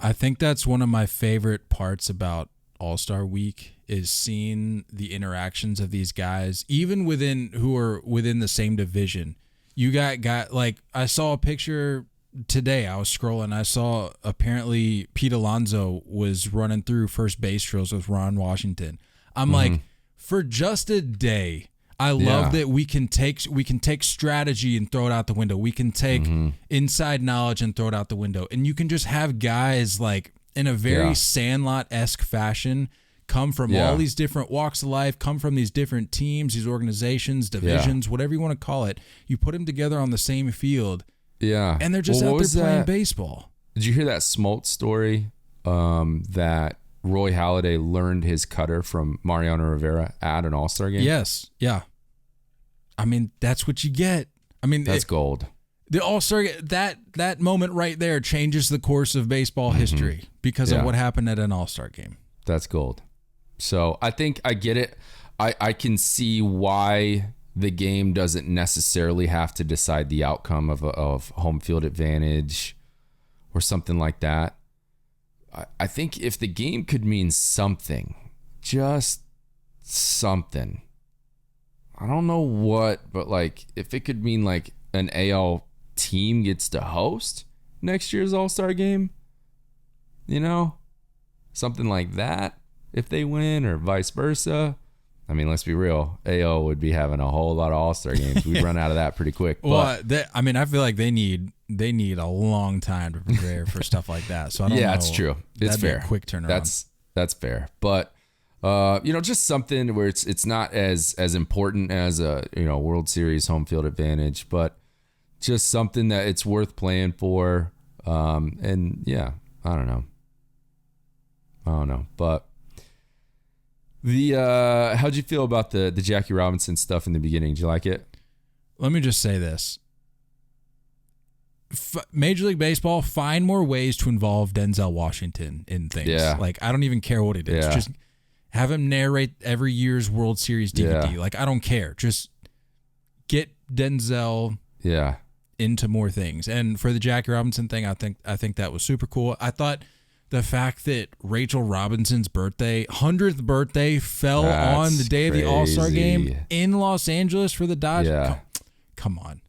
I think that's one of my favorite parts about All-Star Week is seeing the interactions of these guys, even who are within the same division. You got like, I saw a picture today. I was scrolling. I saw apparently Pete Alonso was running through first base drills with Ron Washington. I'm like, for just a day, I love that we can take strategy and throw it out the window. We can take inside knowledge and throw it out the window. And you can just have guys like in a very Sandlot-esque fashion come from all these different walks of life, come from these different teams, these organizations, divisions, whatever you want to call it. You put them together on the same field. Yeah. And they're just out there playing baseball. Did you hear that Smoltz story that Roy Halladay learned his cutter from Mariano Rivera at an All-Star game? Yes. Yeah. I mean, that's what you get. I mean, that's gold. The All-Star, that moment right there changes the course of baseball history because of what happened at an All-Star game. That's gold. So I think I get it. I can see why the game doesn't necessarily have to decide the outcome of home field advantage or something like that. I think if the game could mean something, just something, I don't know what, but like if it could mean like an AL team gets to host next year's All-Star game, something like that, if they win or vice versa. I mean, let's be real. AL would be having a whole lot of All-Star games. We'd run out of that pretty quick. Well, I feel like they need a long time to prepare for stuff like that. So I don't know. Yeah, it's true. It's fair. Be a quick turnaround. That's fair. But just something where it's not as important as a World Series home field advantage, but just something that it's worth playing for. And yeah, I don't know. But how'd you feel about the Jackie Robinson stuff in the beginning? Did you like it? Let me just say this. Major League Baseball, find more ways to involve Denzel Washington in things. Yeah. Like, I don't even care what it is. Yeah. Just have him narrate every year's World Series DVD. Yeah. Like, I don't care. Just get Denzel into more things. And for the Jackie Robinson thing, I think that was super cool. I thought the fact that Rachel Robinson's 100th birthday fell on the day of the All-Star game in Los Angeles for the Dodgers. Yeah. Come on.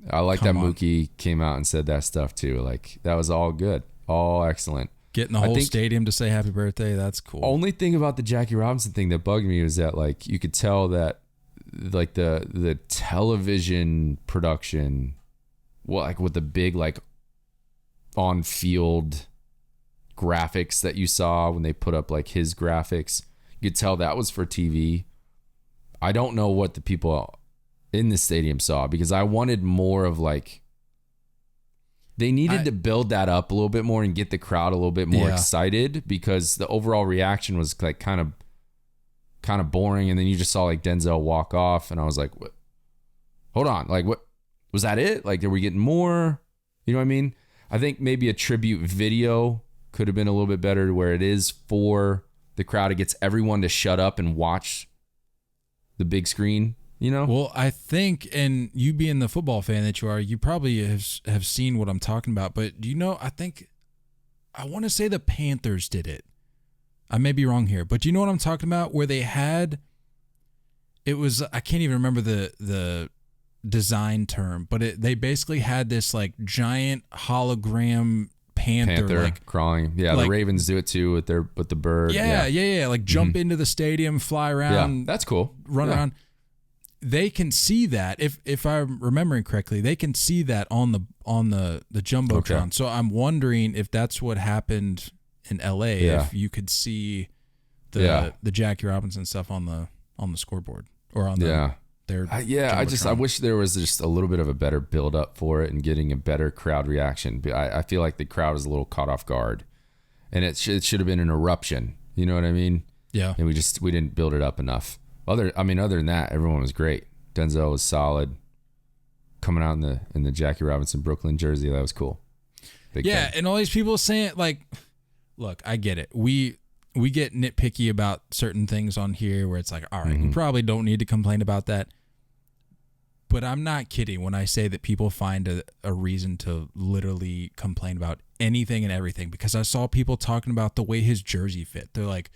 I like that Mookie came out and said that stuff too. Like, that was all good. All excellent. Getting the whole stadium to say happy birthday, that's cool. Only thing about the Jackie Robinson thing that bugged me was that, like, you could tell that, like, the television production, well, like with the big, like, on-field graphics that you saw when they put up, like, his graphics, you could tell that was for TV. I don't know what the people in the stadium saw, because I wanted more of, like, they needed to build that up a little bit more and get the crowd a little bit more excited, because the overall reaction was, like, kind of boring. And then you just saw, like, Denzel walk off, and I was like, what? Hold on, like, what was that? It, like, are we getting more? You know what I mean? I think maybe a tribute video could have been a little bit better, where it is for the crowd. It gets everyone to shut up and watch the big screen. You know? Well, I think, and you being the football fan that you are, you probably have seen what I'm talking about. But do you know, I want to say the Panthers did it. I may be wrong here, but do you know what I'm talking about? Where they had, it was, I can't even remember the design term, but they basically had this, like, giant hologram panther like crawling. Yeah, like, the Ravens do it too with the bird. Yeah. Like, jump into the stadium, fly around. Yeah, that's cool. Run around. They can see that, if I'm remembering correctly, they can see that on the Jumbotron. Okay. So I'm wondering if that's what happened in LA. If you could see the Jackie Robinson stuff on the scoreboard or on their I wish there was just a little bit of a better build up for it and getting a better crowd reaction. I feel like the crowd was a little caught off guard, and it should have been an eruption. You know what I mean? Yeah. And we didn't build it up enough. Other than that, everyone was great. Denzel was solid. Coming out in the Jackie Robinson Brooklyn jersey, that was cool. Big fan. And all these people saying, like, look, I get it. We get nitpicky about certain things on here where it's like, all right, we probably don't need to complain about that. But I'm not kidding when I say that people find a reason to literally complain about anything and everything, because I saw people talking about the way his jersey fit. They're like,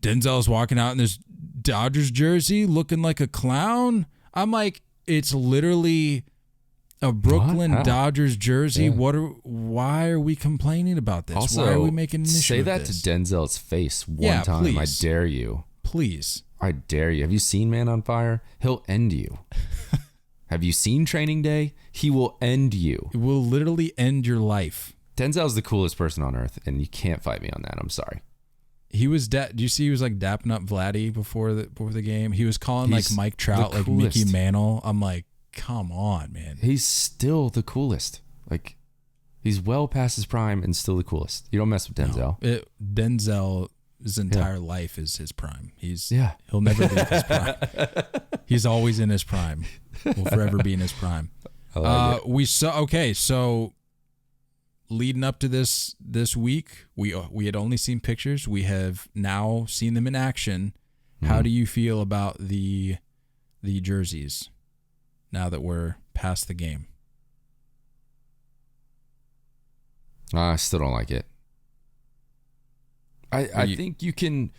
Denzel's walking out in this Dodgers jersey looking like a clown. I'm like, it's literally a Brooklyn Dodgers jersey. Yeah. Why are we complaining about this? Also, why are we making an issue say of that this? to Denzel's face one time. Please. I dare you. Please. I dare you. Have you seen Man on Fire? He'll end you. Have you seen Training Day? He will end you. It will literally end your life. Denzel's the coolest person on earth, and you can't fight me on that. I'm sorry. He was. Do you see? He was like dapping up Vladdy before the game. He was calling like Mike Trout like Mickey Mantle. I'm like, come on, man. He's still the coolest. Like, he's well past his prime and still the coolest. You don't mess with Denzel. No, Denzel's entire life is his prime. He'll never leave his prime. He's always in his prime. Will forever be in his prime. I like it. So leading up to this week, we had only seen pictures. We have now seen them in action. How do you feel about the jerseys now that we're past the game? I still don't like it. I think you can.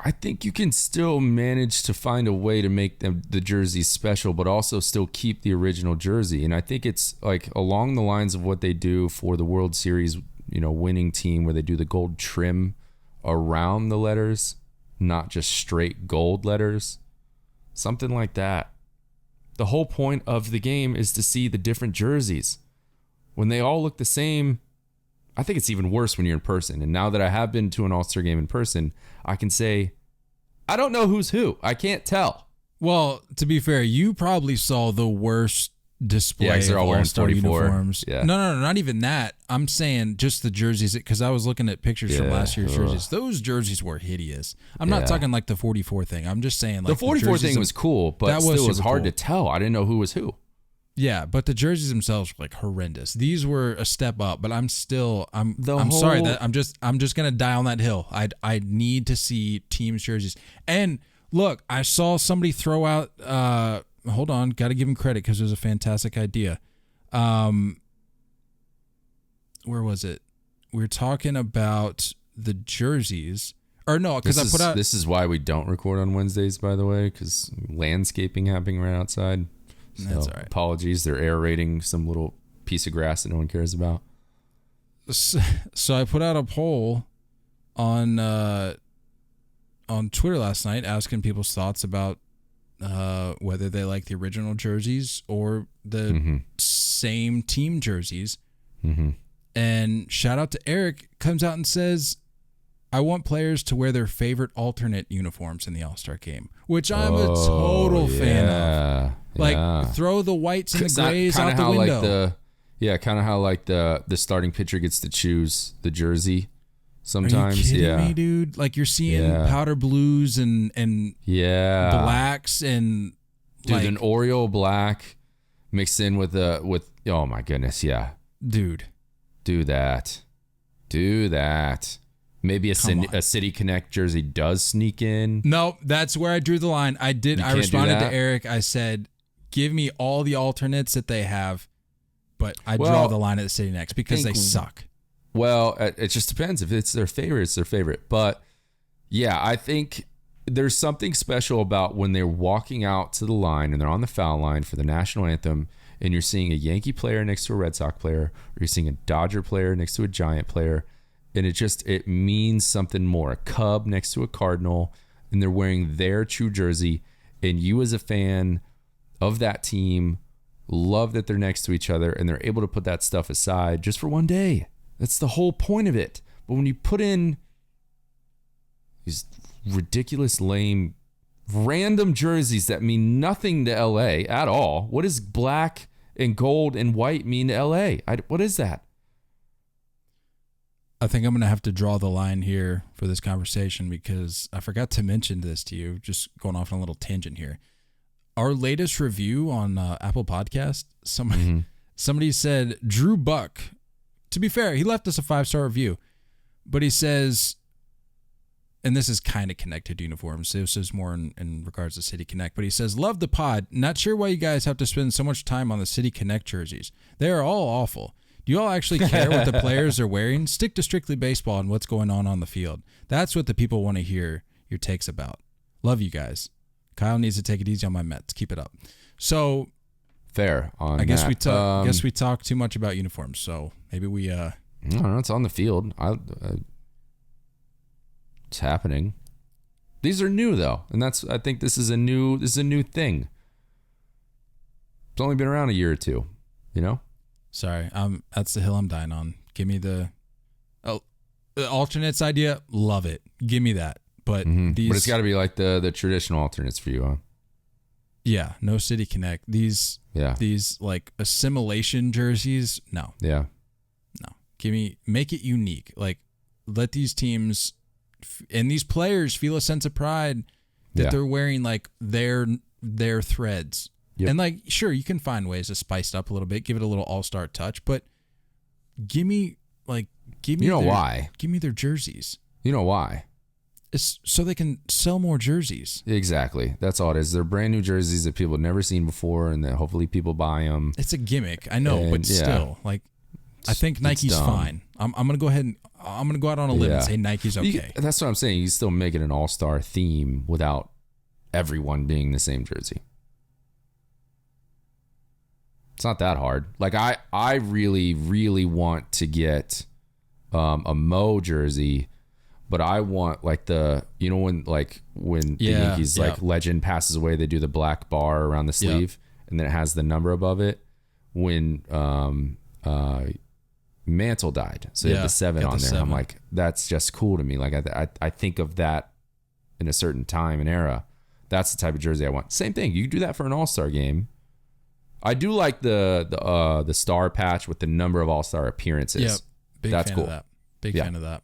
I think you can still manage to find a way to make the jerseys special, but also still keep the original jersey. And I think it's like along the lines of what they do for the World Series, winning team, where they do the gold trim around the letters, not just straight gold letters. Something like that. The whole point of the game is to see the different jerseys. When they all look the same, I think it's even worse when you're in person. And now that I have been to an All-Star game in person, I can say, I don't know who's who. I can't tell. Well, to be fair, you probably saw the worst display Yeah, 'cause they're of all wearing all-star 44. uniforms. Yeah. No, not even that. I'm saying just the jerseys, because I was looking at pictures from Yeah, last year's ugh. jerseys. Those jerseys were hideous. I'm not Yeah. talking like the 44 thing. I'm just saying like The 44 jerseys thing was cool, but that was still was super hard cool. to tell. I didn't know who was who. Yeah, but the jerseys themselves were like horrendous. These were a step up, but I'm sorry that I'm just gonna die on that hill. I need to see teams' jerseys. And look, I saw somebody throw out. Hold on, got to give him credit because it was a fantastic idea. Where was it? We were talking about the jerseys, or no? Because I put out. This is why we don't record on Wednesdays, by the way, because landscaping happening right outside. So That's all right. Apologies. They're aerating some little piece of grass that no one cares about. So I put out a poll on Twitter last night asking people's thoughts about whether they like the original jerseys or the same team jerseys. Mm-hmm. And shout out to Eric, comes out and says, I want players to wear their favorite alternate uniforms in the All-Star game, which I'm a total fan of. Like, throw the whites and the grays out the window. Kind of how like the starting pitcher gets to choose the jersey sometimes. Are you kidding me, dude? Like, you're seeing powder blues and blacks and dude, like, an Oriole black mixed in with oh my goodness, yeah. Dude. Do that. Maybe a City Connect jersey does sneak in. No, that's where I drew the line. I responded to Eric. I said, give me all the alternates that they have, but I draw the line at the City next because they suck. Well, it just depends. If it's their favorite, it's their favorite. But yeah, I think there's something special about when they're walking out to the line and they're on the foul line for the national anthem, and you're seeing a Yankee player next to a Red Sox player, or you're seeing a Dodger player next to a Giant player, and it means something more. A Cub next to a Cardinal, and they're wearing their true jersey, and you as a fan of that team love that they're next to each other, and they're able to put that stuff aside just for one day. That's the whole point of it. But when you put in these ridiculous, lame, random jerseys that mean nothing to LA at all, what does black and gold and white mean to LA? What is that? I think I'm going to have to draw the line here for this conversation because I forgot to mention this to you, just going off on a little tangent here. Our latest review on Apple Podcast, somebody said, Drew Buck, to be fair, he left us a 5-star review, but he says, and this is kind of connected to uniforms. This is more in regards to City Connect, but he says, love the pod. Not sure why you guys have to spend so much time on the City Connect jerseys. They are all awful. Do you all actually care what the players are wearing? Stick to strictly baseball and what's going on the field. That's what the people want to hear your takes about. Love you guys. Kyle needs to take it easy on my Mets. Keep it up. So fair on I guess that. we talk too much about uniforms. So maybe we I don't know, it's on the field. It's happening. These are new though, and I think this is a new thing. It's only been around a year or two, you know? Sorry, that's the hill I'm dying on. Give me the alternates idea. Love it. Give me that. But but it's got to be like the traditional alternates for you, huh? Yeah, no City Connect. These like assimilation jerseys. No. Yeah. No. Make it unique. Like, let these teams and these players feel a sense of pride that they're wearing like their threads. Yep. And like, sure, you can find ways to spice it up a little bit, give it a little all-star touch, but give me why? Give me their jerseys. You know why? It's so they can sell more jerseys. Exactly. That's all it is. They're brand new jerseys that people have never seen before, and that hopefully people buy them. It's a gimmick, I know, but still, like, I think Nike's fine. I'm gonna go ahead and I'm gonna go out on a limb and say Nike's okay. That's what I'm saying. You still make it an all-star theme without everyone being the same jersey. It's not that hard. Like I really, really want to get a Mo jersey, but I want like the when the Yankees like legend passes away, they do the black bar around the sleeve and then it has the number above it. When Mantle died, so you have the 7 on there. 7. I'm like, that's just cool to me. Like I think of that in a certain time and era. That's the type of jersey I want. Same thing. You do that for an all-star game. I do like the star patch with the number of All-Star appearances. Yeah, That's fan cool. Of that. Big fan of that.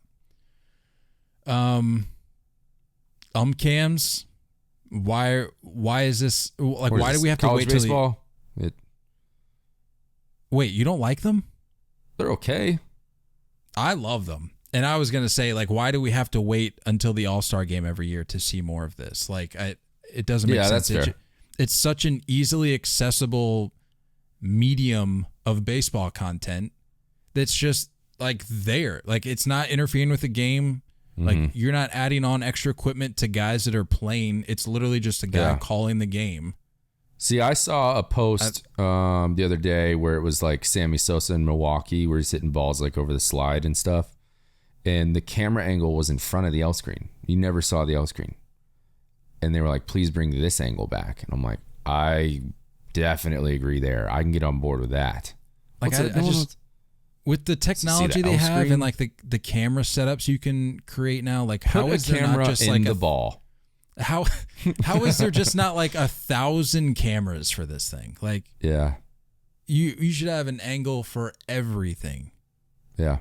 Cams. Why is this like? Why do we have to wait till baseball? Wait, you don't like them? They're okay. I love them. And I was going to say, like, why do we have to wait until the All-Star game every year to see more of this? Like, it doesn't make sense. That's fair. It's such an easily accessible medium of baseball content that's just, like, there. Like, it's not interfering with the game. Like, you're not adding on extra equipment to guys that are playing. It's literally just a guy calling the game. See, I saw a post the other day where it was like Sammy Sosa in Milwaukee where he's hitting balls like over the slide and stuff. And the camera angle was in front of the L screen. You never saw the L screen. And they were like, please bring this angle back. And I'm like, I definitely agree there. I can get on board with that. Like, I just... With the technology they have and like the camera setups you can create now, like how is there not just like the ball? How is there just not like 1,000 cameras for this thing? Like, yeah, you should have an angle for everything. Yeah,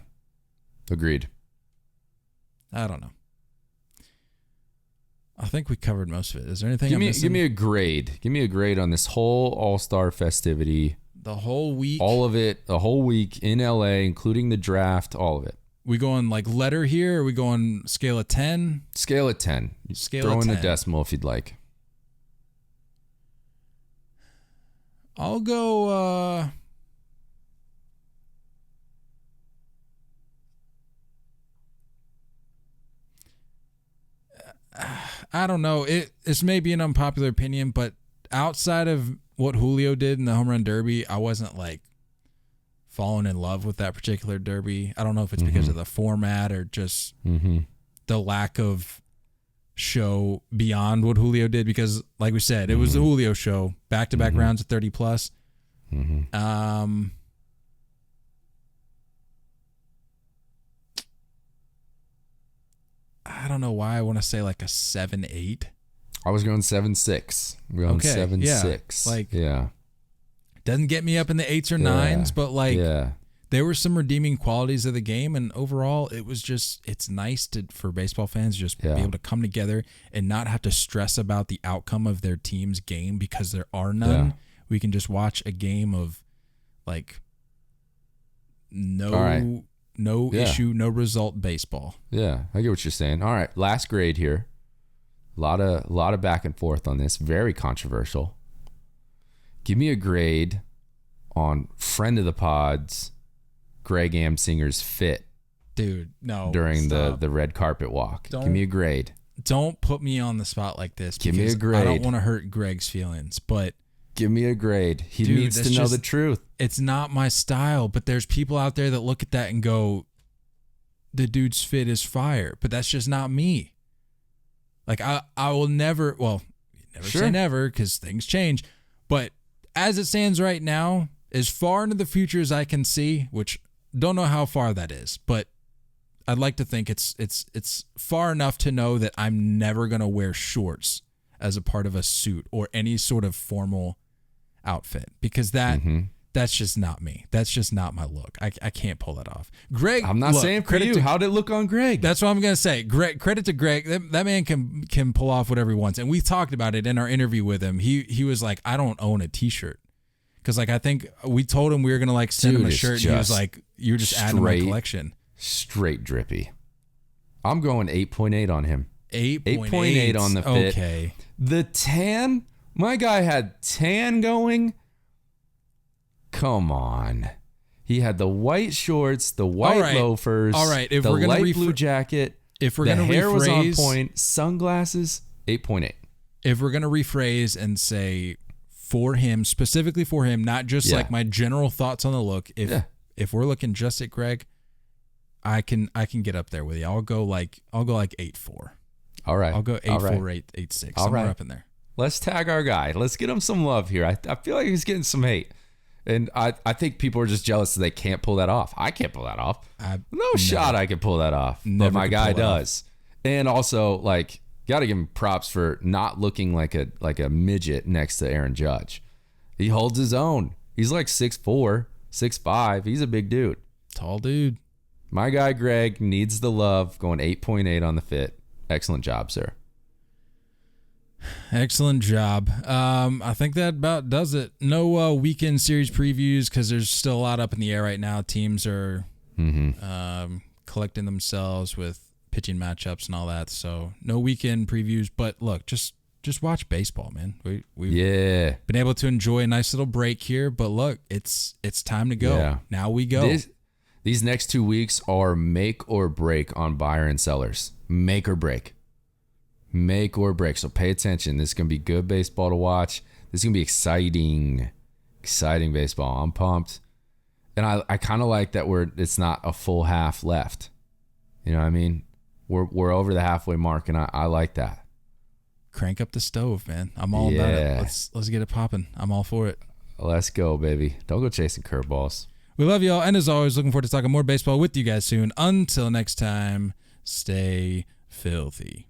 agreed. I don't know. I think we covered most of it. Is there anything I'm missing? Give me a grade. Give me a grade on this whole All-Star festivity. The whole week? All of it, the whole week in LA, including the draft, all of it. We going like letter here? Or we going scale of 10? Scale of 10. Throw in the decimal if you'd like. I'll go... I don't know. It's maybe an unpopular opinion, but outside of what Julio did in the home run derby, I wasn't like falling in love with that particular derby. I don't know if it's because of the format or just the lack of show beyond what Julio did, because like we said, it was the Julio show, back-to-back rounds of 30 plus. I don't know why I want to say like a 7-8. I was going 7-6. We're going 7-6. Like, yeah, doesn't get me up in the 8s or 9s, but like, there were some redeeming qualities of the game, and overall, it was just, it's nice for baseball fans just be able to come together and not have to stress about the outcome of their team's game because there are none. Yeah. We can just watch a game of like no issue, no result baseball. Yeah, I get what you're saying. All right, last grade here. A lot of back and forth on this. Very controversial. Give me a grade on friend of the pods, Greg Amsinger's fit. Dude, no. During the red carpet walk. Give me a grade. Don't put me on the spot like this. Give me a grade. I don't want to hurt Greg's feelings, but give me a grade. He needs to know the truth. It's not my style, but there's people out there that look at that and go, the dude's fit is fire, but that's just not me. Like, I will never, well, never say never because things change. But as it stands right now, as far into the future as I can see, which don't know how far that is, but I'd like to think it's far enough to know that I'm never going to wear shorts as a part of a suit or any sort of formal outfit, because that's just not me. That's just not my look. I can't pull that off. Greg, I'm not saying for you. How'd it look on Greg? That's what I'm going to say. Greg, credit to Greg. That man can pull off whatever he wants. And we talked about it in our interview with him. He was like, I don't own a t-shirt. Because like, I think we told him we were going to like send him a shirt. And he was like, you're just adding to my collection. Straight drippy. I'm going 8.8 on him. 8.8 on the fit. Okay. The tan, my guy had tan going. Come on. He had the white shorts, the white loafers, if the we're gonna light blue jacket. If we're going to rephrase, the hair was on point, sunglasses, 8.8. If we're going to rephrase and say for him, specifically for him, not just like my general thoughts on the look. If we're looking just at Greg, I can get up there with you. I'll go like 8.4. All right. I'll go 8.4, 8.6. Somewhere up in there. Let's tag our guy. Let's get him some love here. I feel like he's getting some hate. And I think people are just jealous that they can't pull that off. I can't pull that off. No shot I can pull that off. But my guy does. And also, like, got to give him props for not looking like a midget next to Aaron Judge. He holds his own. He's like 6'4", 6'5". He's a big dude. Tall dude. My guy Greg needs the love, going 8.8 on the fit. Excellent job, sir. Excellent job. I think that about does it. No weekend series previews because there's still a lot up in the air right now. Teams are collecting themselves with pitching matchups and all that. So no weekend previews. But look, just watch baseball, man. We've been able to enjoy a nice little break here. But look, it's time to go. Yeah. Now we go. These next 2 weeks are make or break on buyer and sellers. Make or break. Make or break. So pay attention. This is going to be good baseball to watch. This is going to be exciting. Exciting baseball. I'm pumped. And I kind of like that it's not a full half left. You know what I mean? We're over the halfway mark, and I like that. Crank up the stove, man. I'm all about it. Let's get it popping. I'm all for it. Let's go, baby. Don't go chasing curveballs. We love y'all, and as always, looking forward to talking more baseball with you guys soon. Until next time, stay filthy.